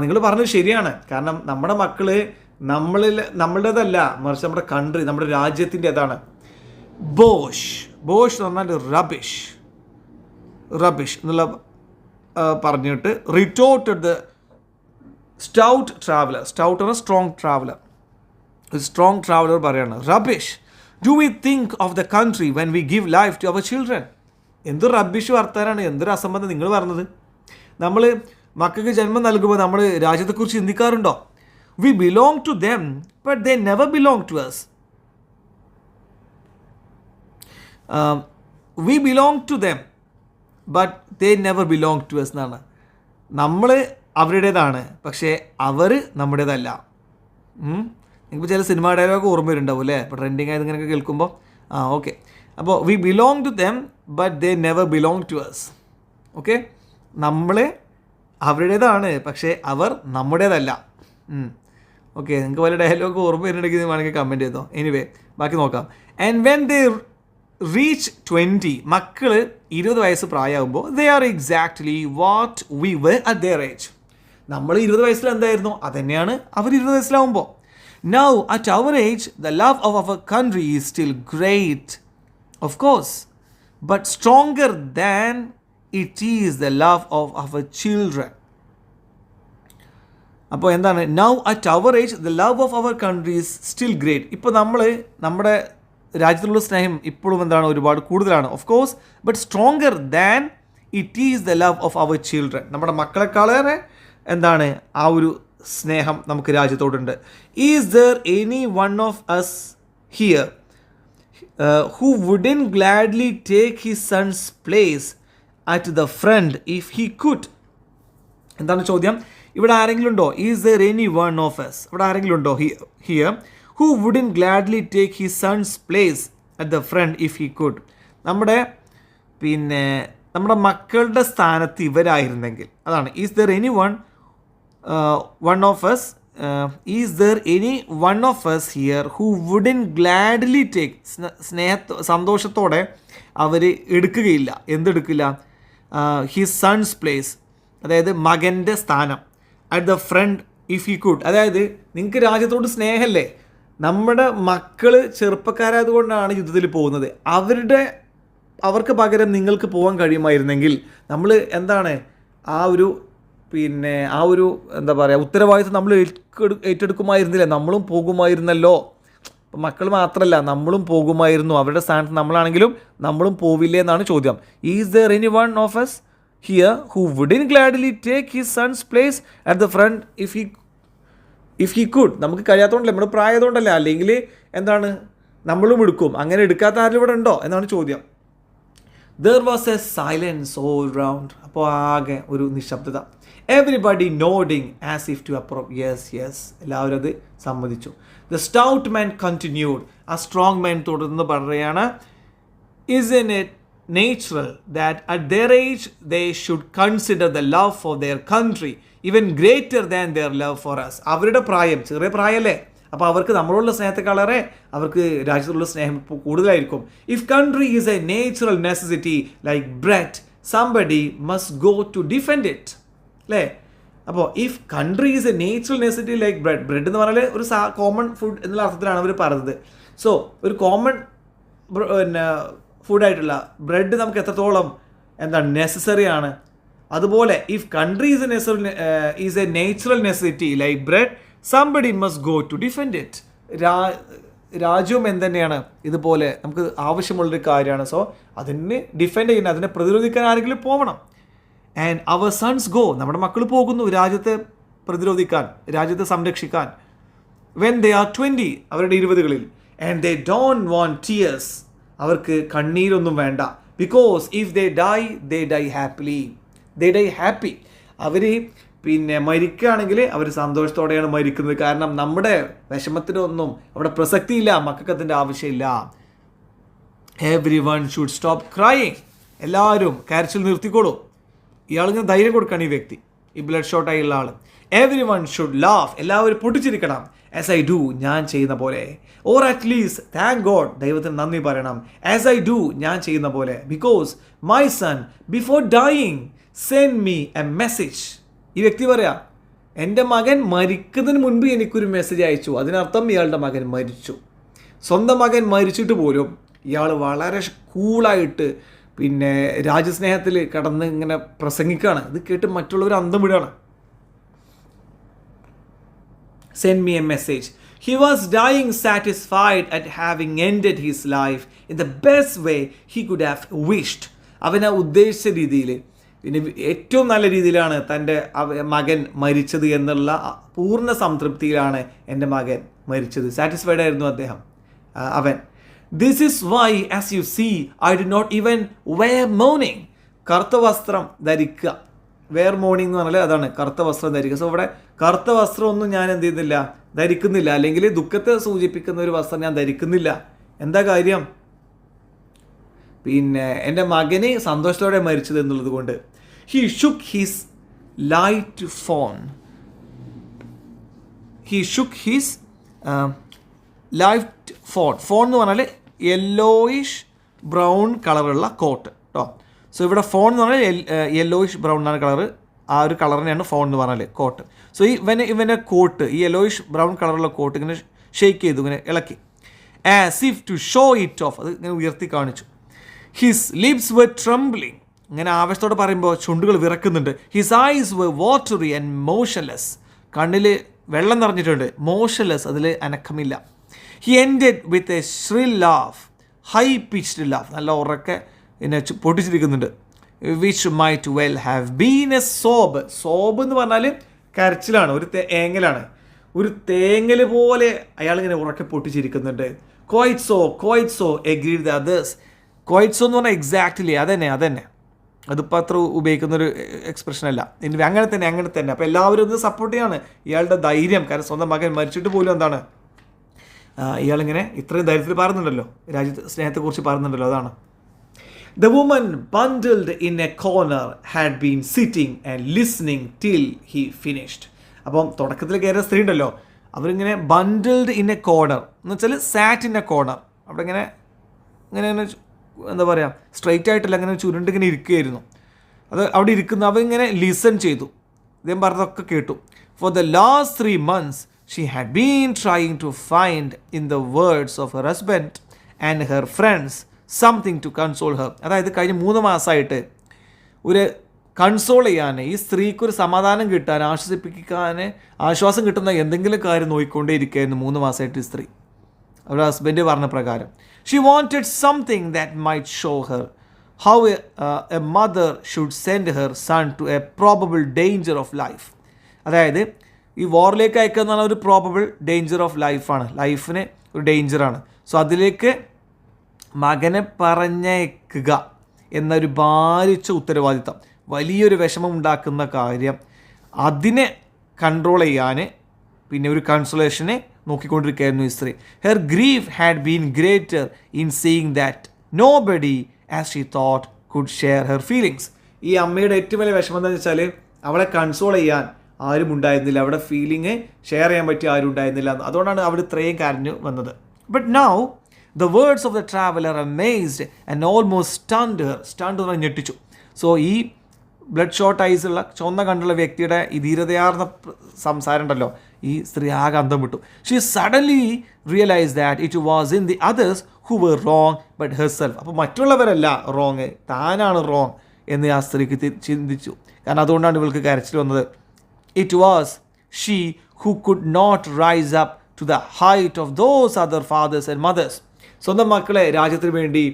നിങ്ങൾ പറഞ്ഞത് ശരിയാണ്. കാരണം നമ്മുടെ മക്കൾ നമ്മളുടേതല്ല, മറിച്ച് നമ്മുടെ കൺട്രി, നമ്മുടെ രാജ്യത്തിൻ്റെതാണ്. ബോഷ് എന്ന് പറഞ്ഞാൽ റബിഷ് എന്നുള്ള പറഞ്ഞിട്ട് retorted the stout traveller. Stout എന്ന സ്ട്രോങ് ട്രാവലർ പറയാണ്, rubbish do we think of the country when we give life to our children. എന്ത് റബിഷ് വർത്താനാണ്, എന്തൊരു അസംബന്ധം നിങ്ങൾ പറഞ്ഞത്. നമ്മൾ മക്കൾക്ക് ജന്മം നൽകുമ്പോൾ നമ്മൾ രാജ്യത്തെക്കുറിച്ച് ചിന്തിക്കാറുണ്ടോ? We belong to them but they never belong to us. We belong to them but they never belong to us എന്നാണ്. നമ്മൾ അവരുടേതാണ്, പക്ഷേ അവർ നമ്മുടേതല്ല. നിങ്ങൾക്ക് ചില സിനിമ ഡയലോഗ് ഓർമ്മ വരുന്നുണ്ടാവും അല്ലേ, ഇപ്പോൾ ട്രെൻഡിങ് ആയത് ഇങ്ങനെയൊക്കെ കേൾക്കുമ്പോൾ. ഓക്കെ, അപ്പോൾ we belong to them but they never belong to us. Okay, നമ്മൾ അവരുടേതാണ്, പക്ഷേ അവർ നമ്മുടേതല്ല. ഓക്കെ, നിങ്ങൾക്ക് വല്ല ഡയലോഗ് ഓർമ്മ വരുന്നുണ്ടെങ്കിൽ വേണമെങ്കിൽ കമൻറ്റ് ചെയ്തോ. എനിവേ, ബാക്കി നോക്കാം. ആൻഡ് വെൻ ദേ റീച്ച് 20, മക്കൾ 20 വയസ്സ് പ്രായമാകുമ്പോൾ they are exactly what we were at their age. നമ്മൾ 20 വയസ്സിൽ എന്തായിരുന്നു, അതുതന്നെയാണ് അവർ 20 വയസ്സിലാവുമ്പോൾ. Now at our age the love of our country is still great of course, but stronger than it is the love of our children. അപ്പോൾ എന്താണ്, now at our age the love of our country is still great. ഇപ്പോൾ നമ്മുടെ രാജ്യത്തിലുള്ള സ്നേഹം ഇപ്പോഴും എന്താണ്, ഒരുപാട് കൂടുതലാണ്. Of course, but stronger than it is the love of our children. നമ്മുടെ മക്കളെക്കാളേറെ എന്താണ് ആ ഒരു സ്നേഹം നമുക്ക് രാജ്യത്തോടുണ്ട്. Is there any one of us here who wouldn't gladly take his son's place at the front if he could. എന്താണ് ചോദ്യം? ഇവിടെ ആരെങ്കിലും ഉണ്ടോ? Is there any one of us, ഇവിടെ ആരെങ്കിലും ഉണ്ടോ here who wouldn't gladly take his son's place at the front if he could. നമ്മുടെ മക്കളുടെ സ്ഥാനത്ത് ഇവരായിരുന്നെങ്കിൽ, അതാണ് is there any one of us here who wouldn't gladly take, സന്തോഷത്തോടെ അവർ എടുക്കുകയില്ല. എന്തെടുക്കില്ല? ഹിസ് സൺസ് പ്ലേസ്, അതായത് മകൻ്റെ സ്ഥാനം, at the front if he could. അതായത് നിങ്ങൾക്ക് രാജ്യത്തോട് സ്നേഹമല്ലേ, നമ്മുടെ മക്കൾ ചെറുപ്പക്കാരായതുകൊണ്ടാണ് യുദ്ധത്തിൽ പോകുന്നത്. അവർക്ക് പകരം നിങ്ങൾക്ക് പോകാൻ കഴിയുമായിരുന്നെങ്കിൽ നമ്മൾ എന്താണ് ആ ഒരു എന്താ പറയുക ഉത്തരവാദിത്വം നമ്മൾ ഏറ്റെടുക്കുമായിരുന്നില്ല, നമ്മളും പോകുമായിരുന്നല്ലോ. അപ്പം മക്കൾ മാത്രമല്ല നമ്മളും പോകുമായിരുന്നു. അവരുടെ സ്ഥാനത്ത് നമ്മളാണെങ്കിലും നമ്മളും പോവില്ലേ എന്നാണ് ചോദ്യം. Is there any one of us here who wouldn't gladly take his son's place at the front if he could? നമുക്ക് കഴിയാത്തതുകൊണ്ടല്ലേ, നമ്മുടെ പ്രായതുകൊണ്ടല്ല, അല്ലെങ്കിൽ എന്താണ് നമ്മളും എടുക്കും. അങ്ങനെ എടുക്കാത്ത ആരും ഇവിടെ ഉണ്ടോ എന്നാണ് ചോദ്യം. There was A silence all round. അപ്പോൾ ആകെ ഒരു നിശബ്ദത. Everybody nodding as if to approve. Yes yes, എല്ലാവരും അത് സമ്മതിച്ചു. The stout man continued. ആ സ്ട്രോങ് മാൻ തുടർന്ന് പറയുകയാണ്, isn't it natural that at their age they should consider the love for their country even greater than their love for us? അവരുടെ പ്രായം ചെറിയ പ്രായമല്ലേ, അപ്പോൾ അവർക്ക് നമ്മളോടുള്ള സ്നേഹത്തെക്കാളേറെ അവർക്ക് രാജ്യത്തോടുള്ള സ്നേഹം കൂടുതലായിരിക്കും. If country is a natural necessity like bread somebody must go to defend it, അല്ലേ? അപ്പോൾ if country is a natural necessity like bread എന്ന് പറഞ്ഞാൽ ഒരു കോമൺ ഫുഡ് എന്നുള്ള അർത്ഥത്തിലാണ് അവർ പറഞ്ഞത്. സോ ഒരു കോമൺ ഫുഡായിട്ടുള്ള ബ്രെഡ് നമുക്ക് എത്രത്തോളം എന്താണ് നെസസറി ആണ്, അതുപോലെ if country is a natural necessity like bread somebody must go to defend it. രാജ്യവും എന്തുതന്നെയാണ് ഇതുപോലെ നമുക്ക് ആവശ്യമുള്ളൊരു കാര്യമാണ്. സോ അതിനെ ഡിഫെൻഡ് ചെയ്യാൻ, അതിനെ പ്രതിരോധിക്കാൻ ആരെങ്കിലും പോകണം. ആൻഡ് അവർ സൺസ് ഗോ, നമ്മുടെ മക്കൾ പോകുന്നു രാജ്യത്തെ പ്രതിരോധിക്കാൻ, രാജ്യത്തെ സംരക്ഷിക്കാൻ. വെൻ ദേ ആർ 20, അവരുടെ 20കളിൽ. And they don't want tears, അവർക്ക് കണ്ണീരൊന്നും വേണ്ട. Because if they die happily, they die happy. അവർ മരിക്കുകയാണെങ്കിൽ അവർ സന്തോഷത്തോടെയാണ് മരിക്കുന്നത്. കാരണം നമ്മുടെ വിഷമത്തിനൊന്നും അവിടെ പ്രസക്തിയില്ല, മക്കൾക്ക് അതിൻ്റെ ആവശ്യമില്ല. Every one should stop crying. എല്ലാവരും കരച്ചിൽ നിർത്തിക്കോളൂ. ഇയാളിങ്ങനെ ധൈര്യം കൊടുക്കുകയാണ് ഈ വ്യക്തി, ഈ ബ്ലഡ് ഷോട്ടായുള്ള ആൾ. എവ്രി വൺ ഷുഡ് ലാഫ്, എല്ലാവരും പൊട്ടിച്ചിരിക്കണം. ആസ് ഐ ഡു, ഞാൻ ചെയ്യുന്ന പോലെ. ഓർ അറ്റ്ലീസ്റ്റ് താങ്ക് ഗോഡ്, ദൈവത്തിന് നന്ദി പറയണം. ആസ് ഐ ഡു, ഞാൻ ചെയ്യുന്ന പോലെ. Because my son before dying send me a message. ഈ വ്യക്തി പറയാം, എൻ്റെ മകൻ മരിക്കുന്നതിന് മുൻപ് എനിക്കൊരു മെസ്സേജ് അയച്ചു. അതിനർത്ഥം ഇയാളുടെ മകൻ മരിച്ചു. സ്വന്തം മകൻ മരിച്ചിട്ട് പോലും ഇയാൾ വളരെ കൂളായിട്ട് രാജ്യസ്നേഹത്തിൽ കടന്ന് ഇങ്ങനെ പ്രസംഗിക്കുകയാണ്. ഇത് കേട്ട് മറ്റുള്ളവർ അന്തം വിടുകയാണ്. Send me a message. He was dying satisfied at having ended his life in the best way he could have wished. അവൻ ഉദ്ദേശിച്ച രീതിയിൽ, ഏറ്റവും നല്ല രീതിയിലാണ് തൻ്റെ മകൻ മരിച്ചത് എന്നുള്ള പൂർണ്ണ സംതൃപ്തിയിലാണ് എൻ്റെ മകൻ മരിച്ചത്. സാറ്റിസ്ഫൈഡ് ആയിരുന്നു അദ്ദേഹം, അവൻ. This is why, as you see, I do not even wear mourning. കറുത്ത വസ്ത്രം ധരിക്കുക. വെയർ മോർണിംഗ് എന്ന് പറഞ്ഞാൽ അതാണ്, കറുത്ത വസ്ത്രം ധരിക്കുക. സോ ഇവിടെ കറുത്ത വസ്ത്രമൊന്നും ഞാൻ എന്ത് ചെയ്യുന്നില്ല, ധരിക്കുന്നില്ല. അല്ലെങ്കിൽ ദുഃഖത്തെ സൂചിപ്പിക്കുന്ന ഒരു വസ്ത്രം ഞാൻ ധരിക്കുന്നില്ല. എന്താ കാര്യം? എൻ്റെ മകന് സന്തോഷത്തോടെ മരിച്ചത് എന്നുള്ളത് കൊണ്ട്. He shook his light phone. He shook his light phone. Phone എന്ന് പറഞ്ഞാൽ യെല്ലോയിഷ് ബ്രൗൺ കളറുള്ള കോട്ട് കേട്ടോ. സോ ഇവിടെ ഫോൺ എന്ന് പറഞ്ഞാൽ യെല്ലോയിഷ് ബ്രൗൺ ആണ് കളറ്. ആ ഒരു കളറിനെയാണ് ഫോൺ എന്ന് പറഞ്ഞാൽ കോട്ട്. സോ ഇവൻ്റെ കോട്ട്, ഈ യെല്ലോയിഷ് ബ്രൗൺ കളറുള്ള കോട്ട് ഇങ്ങനെ ഷെയ്ക്ക് ചെയ്തു, ഇങ്ങനെ ഇളക്കി. As if to show it off, അത് ഇങ്ങനെ ഉയർത്തി കാണിച്ചു. His lips were trembling. ഇങ്ങനെ ആവേശത്തോടെ പറയുമ്പോൾ ചുണ്ടുകൾ വിറക്കുന്നുണ്ട്. His eyes were watery and motionless. കണ്ണിൽ വെള്ളം നിറഞ്ഞിട്ടുണ്ട്, മോഷൻലെസ്, അതിൽ അനക്കമില്ല. He ended with a shrill laugh, high pitched laugh, നല്ല ഉറക്കെ എന്നെ പൊട്ടിച്ചിരിക്കുന്നുണ്ട്. Which might well have been a sob. Sob എന്ന് പറഞ്ഞാൽ കരച്ചിലാണ്, ഒരു ഏങ്ങലാണ്. ഒരു തേങ്ങൽ പോലെ അയാളിങ്ങനെ ഉറക്കെ പൊട്ടിച്ചിരിക്കുന്നുണ്ട്. Quite so agreed the others. Quite so എന്ന് പറഞ്ഞാൽ എക്സാക്ട്ലി അതന്നെ. അതിപ്പോൾ അത്ര ഉപയോഗിക്കുന്നൊരു എക്സ്പ്രഷൻ അല്ല. ഇനി അങ്ങനെ തന്നെ. അപ്പോൾ എല്ലാവരും ഇത് സപ്പോർട്ട് ചെയ്യാണ് ഇയാളുടെ ധൈര്യം. കാരണം സ്വന്തം മകൻ മരിച്ചിട്ട് പോലും എന്താണ് ഇയാളിങ്ങനെ ഇത്രയും ധൈര്യത്തിൽ പറയുന്നുണ്ടല്ലോ, രാജ്യത്തെ സ്നേഹത്തെക്കുറിച്ച് പറയുന്നുണ്ടല്ലോ, അതാണ്. The woman bundled in a corner had been sitting and listening till he finished. അപ്പം തുടക്കത്തിൽ കയറിയ സ്ത്രീ ഉണ്ടല്ലോ, അവരിങ്ങനെ ബണ്ടിൽഡ് ഇൻ എ കോർണർ എന്ന് വെച്ചാൽ സാറ്റ് ഇൻ എ കോർണർ. അവിടെ ഇങ്ങനെ എന്താ പറയുക, സ്ട്രെയിറ്റ് ആയിട്ടല്ല, അങ്ങനെ ചുരുണ്ടിങ്ങനെ ഇരിക്കുകയായിരുന്നു. അത് അവിടെ ഇരിക്കുന്ന അവരിങ്ങനെ ലിസൺ ചെയ്തു, ഇദ്ദേഹം പറഞ്ഞതൊക്കെ കേട്ടു. For the last 3 months she had been trying to find in the words of her husband and her friends something to console her. അതായത് കഴിഞ്ഞ 3 മാസമായിട്ട് ഒരു കൺസോൾ ചെയ്യാൻ, ഈ സ്ത്രീക്ക് ഒരു സമാധാനം കിട്ടാൻ, ആശ്വാസം കിട്ടുന്ന എന്തെങ്കിലും കാര്യം നോക്കിക്കൊണ്ടേ ഇരിക്കുകയായിരുന്നു 3 മാസമായിട്ട് ഈ സ്ത്രീ. അവരുടെ ഹസ്ബൻഡ് പറഞ്ഞ പ്രകാരം she wanted something that might show her how a mother should send her son to a probable danger of life. അതായത് ഈ വാറിലേക്ക് അയക്കുക എന്ന് പറഞ്ഞാൽ ഒരു പ്രോബബിൾ ഡേഞ്ചർ ഓഫ് ലൈഫാണ്, ലൈഫിന് ഒരു ഡേഞ്ചറാണ്. സോ അതിലേക്ക് മകനെ പറഞ്ഞയക്കുക എന്നൊരു ഭാരിച്ച ഉത്തരവാദിത്തം, വലിയൊരു വിഷമം ഉണ്ടാക്കുന്ന കാര്യം, അതിനെ കൺട്രോൾ ചെയ്യാൻ പിന്നെ ഒരു കൺസോളേഷനെ നോക്കിക്കൊണ്ടിരിക്കുകയായിരുന്നു ഈ സ്ത്രീ. Her grief had been greater in seeing that nobody as she thought could share her feelings. ഈ അമ്മയുടെ ഏറ്റവും വലിയ വിഷമം എന്താണെന്ന് വെച്ചാൽ അവളെ കൺസോൾ ചെയ്യാൻ ആരും ഉണ്ടായിരുന്നില്ല, അവിടെ ഫീലിംഗ് ഷെയർ ചെയ്യാൻ പറ്റിയ ആരും ഉണ്ടായിരുന്നില്ല. അതുകൊണ്ടാണ് അവർ ഇത്രയും കരഞ്ഞു വന്നത്. But now the words of the traveller amazed and almost stunt her. Stunt എന്ന് പറഞ്ഞാൽ ഞെട്ടിച്ചു. സോ ഈ ബ്ലഡ് ഷോട്ട് ഐസുള്ള ചുവന്ന കണ്ടുള്ള വ്യക്തിയുടെ ഈ ധീരതയാർന്ന സംസാരം ഉണ്ടല്ലോ, ഈ സ്ത്രീ ആകെ അന്തം വിട്ടു. She suddenly realise that it was in the others who were wrong but herself. അപ്പോൾ മറ്റുള്ളവരല്ല റോങ്, താനാണ് റോങ് എന്ന് ആ സ്ത്രീക്ക് ചിന്തിച്ചു. കാരണം അതുകൊണ്ടാണ് ഇവൾക്ക് കരച്ചിൽ വന്നത്. It was she who could not rise up to the height of those other fathers and mothers. സ്വന്തം മക്കളെ രാജ്യത്തിന് വേണ്ടി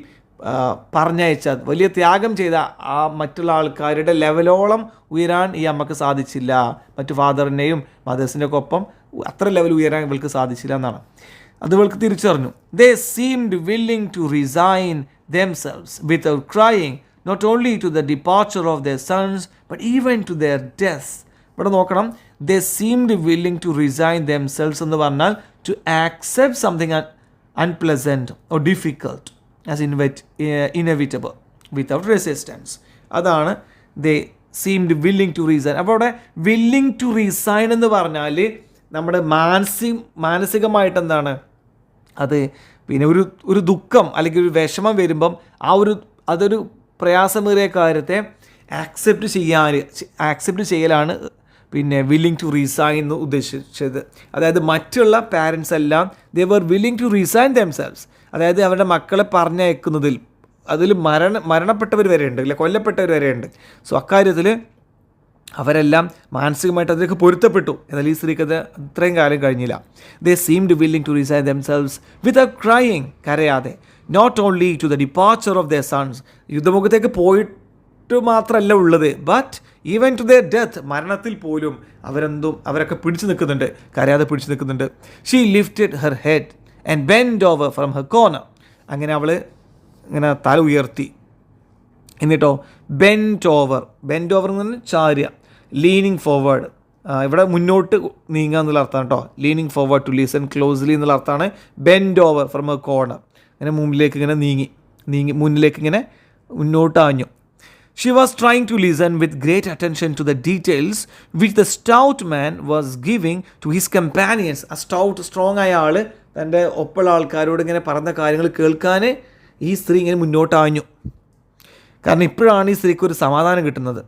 പറഞ്ഞയച്ച, വലിയ ത്യാഗം ചെയ്ത ആ മറ്റുള്ള ആൾക്കാരുടെ ലെവലോളം ഉയരാൻ ഈ അമ്മക്ക് സാധിച്ചില്ല. മറ്റു ഫാദറിൻ്റെയും മദേഴ്സിൻ്റെയൊക്കെ ഒപ്പം അത്ര ലെവൽ ഉയരാൻ ഇവൾക്ക് സാധിച്ചില്ല എന്നാണ്. അത് ഇവൾക്ക് തിരിച്ചറിഞ്ഞു. They seemed willing to resign themselves without crying not only to the departure of their sons but even to their death. ഇവിടെ നോക്കണം, they seemed willing to resign themselves എന്ന് പറഞ്ഞാൽ to accept something unpleasant or difficult as inevitable without resistance. അതാണ് they seemed willing to resign. അപ്പോൾ അവിടെ willing to resign എന്ന് പറഞ്ഞാൽ നമ്മുടെ മാനസികമായിട്ട് എന്താണ് അത്, പിന്നെ ഒരു ദുഃഖം അല്ലെങ്കിൽ ഒരു വിഷമം വരുമ്പം അതൊരു പ്രയാസമേറിയ കാര്യത്തെ ആക്സെപ്റ്റ് ചെയ്യലാണ് പിന്നെ വില്ലിംഗ് ടു റിസൈൻ എന്ന് ഉദ്ദേശിച്ചത്. അതായത് മറ്റുള്ള പാരൻസ് എല്ലാം ദേ വർ വില്ലിംഗ് ടു റിസൈൻ ദെംസെൽവ്സ്, അതായത് അവരുടെ മക്കളെ പറഞ്ഞയക്കുന്നതിൽ അതിൽ മരണപ്പെട്ടവർ വരെയുണ്ട്, അല്ലെ കൊല്ലപ്പെട്ടവർ വരെയുണ്ട്. സോ അക്കാര്യത്തിൽ അവരെല്ലാം മാനസികമായിട്ട് അതിലേക്ക് പൊരുത്തപ്പെട്ടു. എന്നാൽ ഈ സ്ത്രീക്ക് അത് ഇത്രയും കാലം കഴിഞ്ഞില്ല. They seemed willing to resign themselves without crying, കരയാതെ. Not only to the departure of their sons, യുദ്ധമുഖത്തേക്ക് പോയിട്ട് മാത്രമല്ല ഉള്ളത്, but even to their death, മരണത്തിൽ പോലും അവരൊക്കെ പിടിച്ചു നിൽക്കുന്നുണ്ട്, കരയാതെ പിടിച്ചു നിൽക്കുന്നുണ്ട്. She lifted her head and bend over from her corner. അങ്ങനെ അവൾ ഇങ്ങനെ തല ഉയർത്തി, എന്നിട്ടോ ബെൻഡ് ഓവർ എന്ന് പറഞ്ഞാൽ ചാരുക, ലീനിങ് ഫോർവേഡ്, ഇവിടെ മുന്നോട്ട് നീങ്ങുക എന്നുള്ള അർത്ഥമാണ് കേട്ടോ. Leaning forward to listen closely എന്നുള്ള അർത്ഥമാണ്. Bend over from her corner, ഇങ്ങനെ മുന്നിലേക്ക് ഇങ്ങനെ നീങ്ങി മുന്നിലേക്ക് ഇങ്ങനെ മുന്നോട്ട് ആഞ്ഞു. She was trying to listen with great attention to the details which the stout man was giving to his companions. ആ സ്ട്രോങ് ആയ ആൾ തൻ്റെ ഒപ്പമുള്ള ആൾക്കാരോട് ഇങ്ങനെ പറഞ്ഞ കാര്യങ്ങൾ കേൾക്കാൻ ഈ സ്ത്രീ ഇങ്ങനെ മുന്നോട്ടാഞ്ഞു. കാരണം ഇപ്പോഴാണ് ഈ സ്ത്രീക്ക് ഒരു സമാധാനം കിട്ടുന്നത്.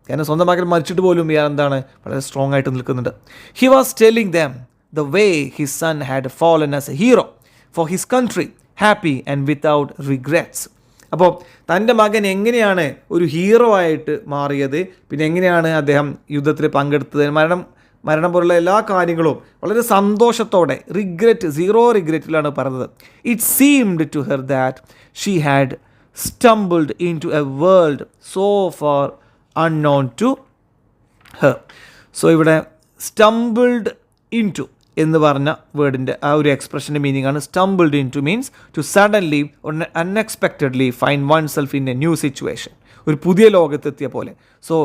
കാരണം സ്വന്തം മകൻ മരിച്ചിട്ട് പോലും ഇയാൾ എന്താണ് വളരെ സ്ട്രോങ് ആയിട്ട് നിൽക്കുന്നുണ്ട്. He was telling them the way his son had fallen as a hero for his country, happy and without regrets. അപ്പോൾ തൻ്റെ മകൻ എങ്ങനെയാണ് ഒരു ഹീറോ ആയിട്ട് മാറിയത്, പിന്നെ എങ്ങനെയാണ് അദ്ദേഹം യുദ്ധത്തിൽ പങ്കെടുത്തത്, മരണം പോലുള്ള എല്ലാ കാര്യങ്ങളും വളരെ സന്തോഷത്തോടെ, സീറോ റിഗ്രറ്റിലാണ് പറഞ്ഞത്. It seemed to her that she had stumbled into a world so far unknown to her. So ഇവിടെ സ്റ്റംബിൾഡ് ഇൻ ടു എന്ന് പറഞ്ഞ വേർഡിൻ്റെ ആ ഒരു എക്സ്പ്രഷൻ്റെ മീനിങ് ആണ്. Stumbled into means to suddenly unexpectedly find oneself in a new situation, ഒരു പുതിയ ലോകത്തെത്തിയ പോലെ. സോ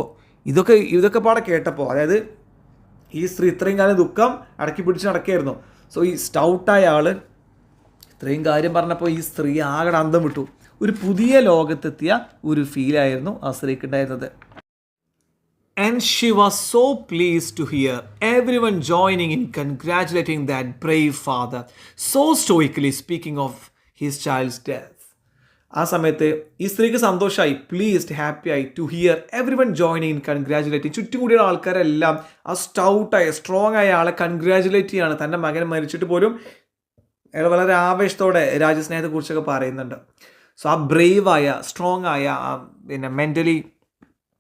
ഇതൊക്കെ പാടെ കേട്ടപ്പോൾ, അതായത് ഈ സ്ത്രീ ഇത്രയും കാലം ദുഃഖം അടക്കി പിടിച്ച് നടക്കുകയായിരുന്നു. സോ ഈ സ്റ്റൗട്ടായ ആൾ ഇത്രയും കാര്യം പറഞ്ഞപ്പോൾ ഈ സ്ത്രീ ആകെ അന്തം വിട്ടു. ഒരു പുതിയ ലോകത്തെത്തിയ ഒരു ഫീലായിരുന്നു ആ സ്ത്രീക്ക് ഉണ്ടായിരുന്നത്. And she was so pleased to hear everyone joining in congratulating that brave father, so stoically speaking of his child's death. ആ സമയത്ത് ഈ സ്ത്രീക്ക് സന്തോഷമായി, പ്ലീസ്ഡ്, ഹാപ്പിയായി to hear every one joining in congratulating. ചുറ്റും കൂടിയുള്ള ആൾക്കാരെല്ലാം ആ സ്റ്റൗട്ടായ സ്ട്രോങ് ആയ ആളെ കൺഗ്രാജുലേറ്റ് ചെയ്യാണ്. തൻ്റെ മകൻ മരിച്ചിട്ട് പോലും അയാൾ വളരെ ആവേശത്തോടെ രാജ്യസ്നേഹത്തെക്കുറിച്ചൊക്കെ പറയുന്നുണ്ട്. സോ ആ ബ്രേവായ, സ്ട്രോങ് ആയ, പിന്നെ മെൻ്റലി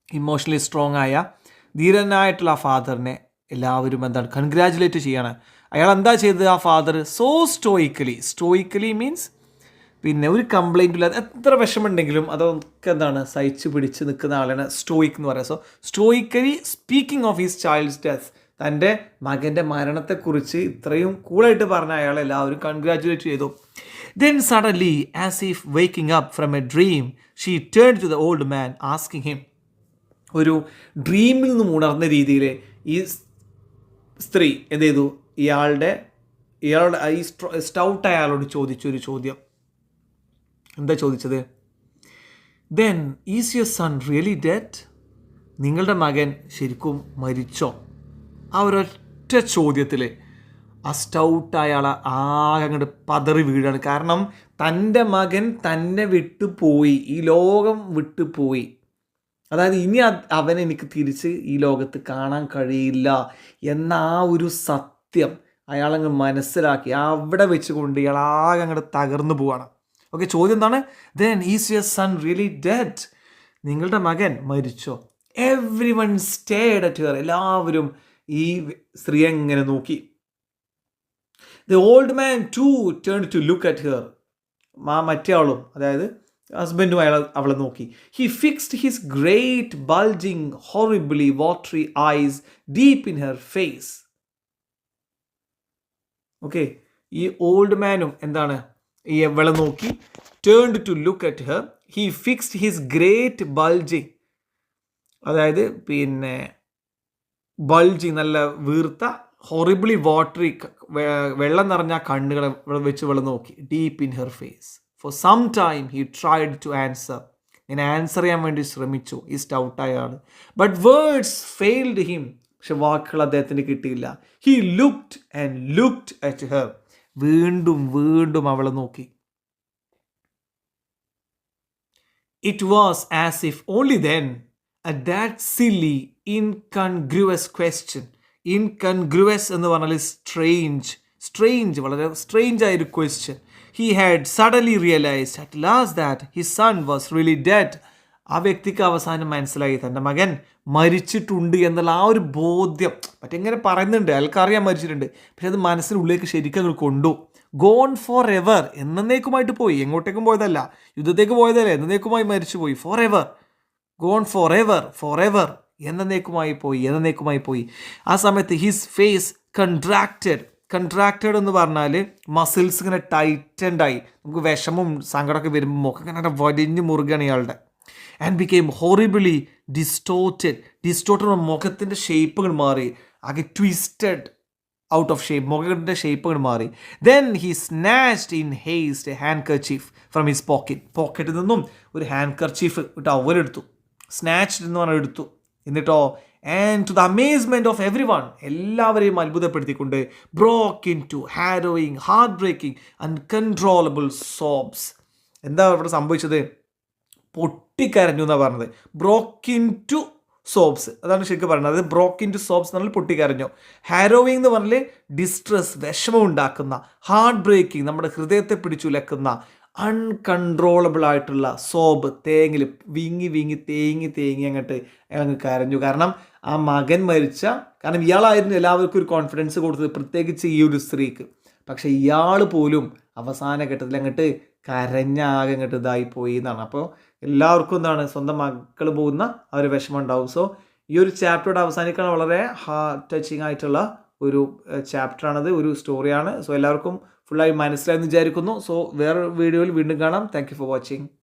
ഇമോഷണലി സ്ട്രോങ് ആയ ധീരനായിട്ടുള്ള ആ ഫാദറിനെ എല്ലാവരും എന്താണ് കൺഗ്രാജുലേറ്റ് ചെയ്യാണ്. അയാൾ എന്താ ചെയ്തത്? ആ ഫാദർ സോ സ്റ്റോയിക്കലി മീൻസ് പിന്നെ ഒരു കംപ്ലൈൻറ്റും ഇല്ലാതെ എത്ര വിഷമമുണ്ടെങ്കിലും അതൊക്കെ എന്താണ് സഹിച്ച് പിടിച്ച് നിൽക്കുന്ന ആളാണ് സ്റ്റോയിക് എന്ന് പറയുക. So stoically speaking of his child's death, തൻ്റെ മകൻ്റെ മരണത്തെക്കുറിച്ച് ഇത്രയും കൂളായിട്ട് പറഞ്ഞ അയാളെ എല്ലാവരും കൺഗ്രാജുലേറ്റ് ചെയ്തു. Then suddenly, as if waking up from a dream, she turned to the old man, asking him. ഒരു ഡ്രീമിൽ നിന്നും ഉണർന്ന രീതിയിൽ ഈ സ്ത്രീ എന്ത് ചെയ്തു? ഇയാളുടെ ഈ സ്റ്റൗട്ട് അയാളോട് ചോദിച്ചൊരു ചോദ്യം. എന്താ ചോദിച്ചത്? Then is your son really dead? നിങ്ങളുടെ മകൻ ശരിക്കും മരിച്ചോ? ആ ഒരൊറ്റ ചോദ്യത്തിൽ ആ സ്റ്റൗട്ട് അയാളെ ആകെ അങ്ങോട്ട് പതറി വീഴാണ്. കാരണം തൻ്റെ മകൻ തന്നെ വിട്ടുപോയി, ഈ ലോകം വിട്ടുപോയി. അതായത് ഇനി അവനെ എനിക്ക് തിരിച്ച് ഈ ലോകത്ത് കാണാൻ കഴിയില്ല എന്ന ആ ഒരു സത്യം അയാളങ്ങ് മനസ്സിലാക്കി അവിടെ വെച്ചുകൊണ്ട് ഇയാൾ ആകെ അങ്ങോട്ട് തകർന്നു പോവാണ്. ഓക്കെ, ചോദ്യം എന്താണ്? Then is your son really dead? നിങ്ങളുടെ മകൻ മരിച്ചോ? Everyone stared at her. എല്ലാവരും ഈ സ്ത്രീയെ എങ്ങനെ നോക്കി. The old man too turned to look at her. മറ്റേ ആളും, അതായത് ഹസ്ബൻഡും അവളെ നോക്കി. He fixed his great bulging horribly watery eyes deep in her face. Okay, ഈ ഓൾഡ് മാനും എന്താണ് ഈ അവളെ നോക്കി. turned to look at her. He fixed his great bulging, അതായത് പിന്നെ ബൾജിങ് നല്ല വീർത്ത, ഹൊറിബിളി വാട്ടറി വെള്ളം നിറഞ്ഞ കണ്ണുകളെ വെച്ച് വെള്ളം നോക്കി. Deep in her face. For some time he tried to answer. ഇങ്ങനെ ആൻസർ ചെയ്യാൻ വേണ്ടി ശ്രമിച്ചു ഈ സ്റ്റൗട്ടായ ആൾ. But words failed him. പക്ഷെ വാക്കുകൾ അദ്ദേഹത്തിന് കിട്ടിയില്ല. He looked at her. വീണ്ടും അവളെ നോക്കി. It was as if only then at that silly, incongruous question. Incongruous എന്ന് പറഞ്ഞാൽ സ്ട്രേഞ്ച്, വളരെ സ്ട്രേഞ്ച് ആയൊരു question. He had suddenly realized at last that his son was really dead. ആ വ്യക്തിക്ക് അവസാനം മനസ്സിലായി തൻ്റെ മകൻ മരിച്ചിട്ടുണ്ട് എന്നുള്ള ആ ഒരു ബോധ്യം. മറ്റെങ്ങനെ പറയുന്നുണ്ട്, അയാൾക്കറിയാൻ മരിച്ചിട്ടുണ്ട്, പക്ഷെ അത് മനസ്സിനുള്ളിലേക്ക് ശരിക്കും അങ്ങ് കൊണ്ടു. ഗോൺ ഫോർ എവർ, എന്നേക്കുമായിട്ട് പോയി. എങ്ങോട്ടേക്കും പോയതല്ല, യുദ്ധത്തേക്ക് പോയതല്ല, എന്നേക്കുമായി മരിച്ചു പോയി. Forever, gone forever, എന്നേക്കുമായി പോയി. ആ സമയത്ത് ഹിസ് ഫേസ് കൺട്രാക്റ്റഡ് എന്ന് പറഞ്ഞാൽ മസിൽസ് ഇങ്ങനെ ടൈറ്റൻഡായി. നമുക്ക് വിഷമവും സങ്കടമൊക്കെ വരുമ്പോൾ മുഖം ഇങ്ങനെ വടിഞ്ഞ് മുറുകയാണ് ഇയാളുടെ. And became horribly distorted. മുഖത്തിൻ്റെ ഷേപ്പുകൾ മാറി, ആകെ ട്വിസ്റ്റഡ് ഔട്ട് ഓഫ് ഷേപ്പ്, മുഖത്തിൻ്റെ ഷേപ്പുകൾ മാറി. Then he snatched in heist hand kerchief from his പോക്കറ്റിൽ നിന്നും ഒരു ഹാൻഡ് കർച്ചീഫ് ടവലെടുത്തു. സ്നാച്ച്ഡ് എന്ന് പറഞ്ഞാൽ എടുത്തു. എന്നിട്ടോ and to the amazement of everyone, എല്ലാവരെയും അത്ഭുതപ്പെടുത്തിക്കൊണ്ട് broke into harrowing, heartbreaking, uncontrollable sobs. എന്താ ഇവിടെ സംഭവിച്ചത്? പൊട്ടിക്കരഞ്ഞു എന്നാണ് പറഞ്ഞത്. ബ്രോക്ക് ഇൻ ടു സോബ്സ്, അതാണ് ശരിക്കും പറയുന്നത്. അത് ബ്രോക്ക് ഇൻ ടു സോബ്സ് എന്ന് പറഞ്ഞാൽ പൊട്ടിക്കരഞ്ഞു. ഹാരോയിങ് എന്ന് പറഞ്ഞാൽ ഡിസ്ട്രെസ്, വിഷമം ഉണ്ടാക്കുന്ന. ഹാർട്ട് ബ്രേക്കിംഗ്, നമ്മുടെ ഹൃദയത്തെ പിടിച്ചുലക്കുന്ന. അൺകൺട്രോളബിൾ ആയിട്ടുള്ള സോബ്, വിങ്ങി തേങ്ങി അങ്ങോട്ട് അങ്ങ് കരഞ്ഞു. കാരണം ആ മകൻ മരിച്ച, കാരണം ഇയാളായിരുന്നു എല്ലാവർക്കും ഒരു കോൺഫിഡൻസ് കൊടുത്തത്, പ്രത്യേകിച്ച് ഈ ഒരു സ്ത്രീക്ക്. പക്ഷെ ഇയാൾ പോലും അവസാന ഘട്ടത്തിൽ അങ്ങോട്ട് കരഞ്ഞാകെ അങ്ങോട്ട് ഇതായിപ്പോയി എന്നാണ്. അപ്പോൾ എല്ലാവർക്കും എന്താണ്, സ്വന്തം മക്കൾ പോകുന്ന ആ ഒരു വിഷമം ഉണ്ടാവും. സോ ഈ ഒരു ചാപ്റ്ററോട് അവസാനിക്കാൻ വളരെ ഹാർട്ട് ടച്ചിങ് ആയിട്ടുള്ള ഒരു ചാപ്റ്ററാണത്, ഒരു സ്റ്റോറിയാണ്. സോ എല്ലാവർക്കും ഫുള്ളായി മനസ്സിലായെന്ന് വിചാരിക്കുന്നു. സോ വേറൊരു വീഡിയോയിൽ വീണ്ടും കാണാം. Thank you for watching.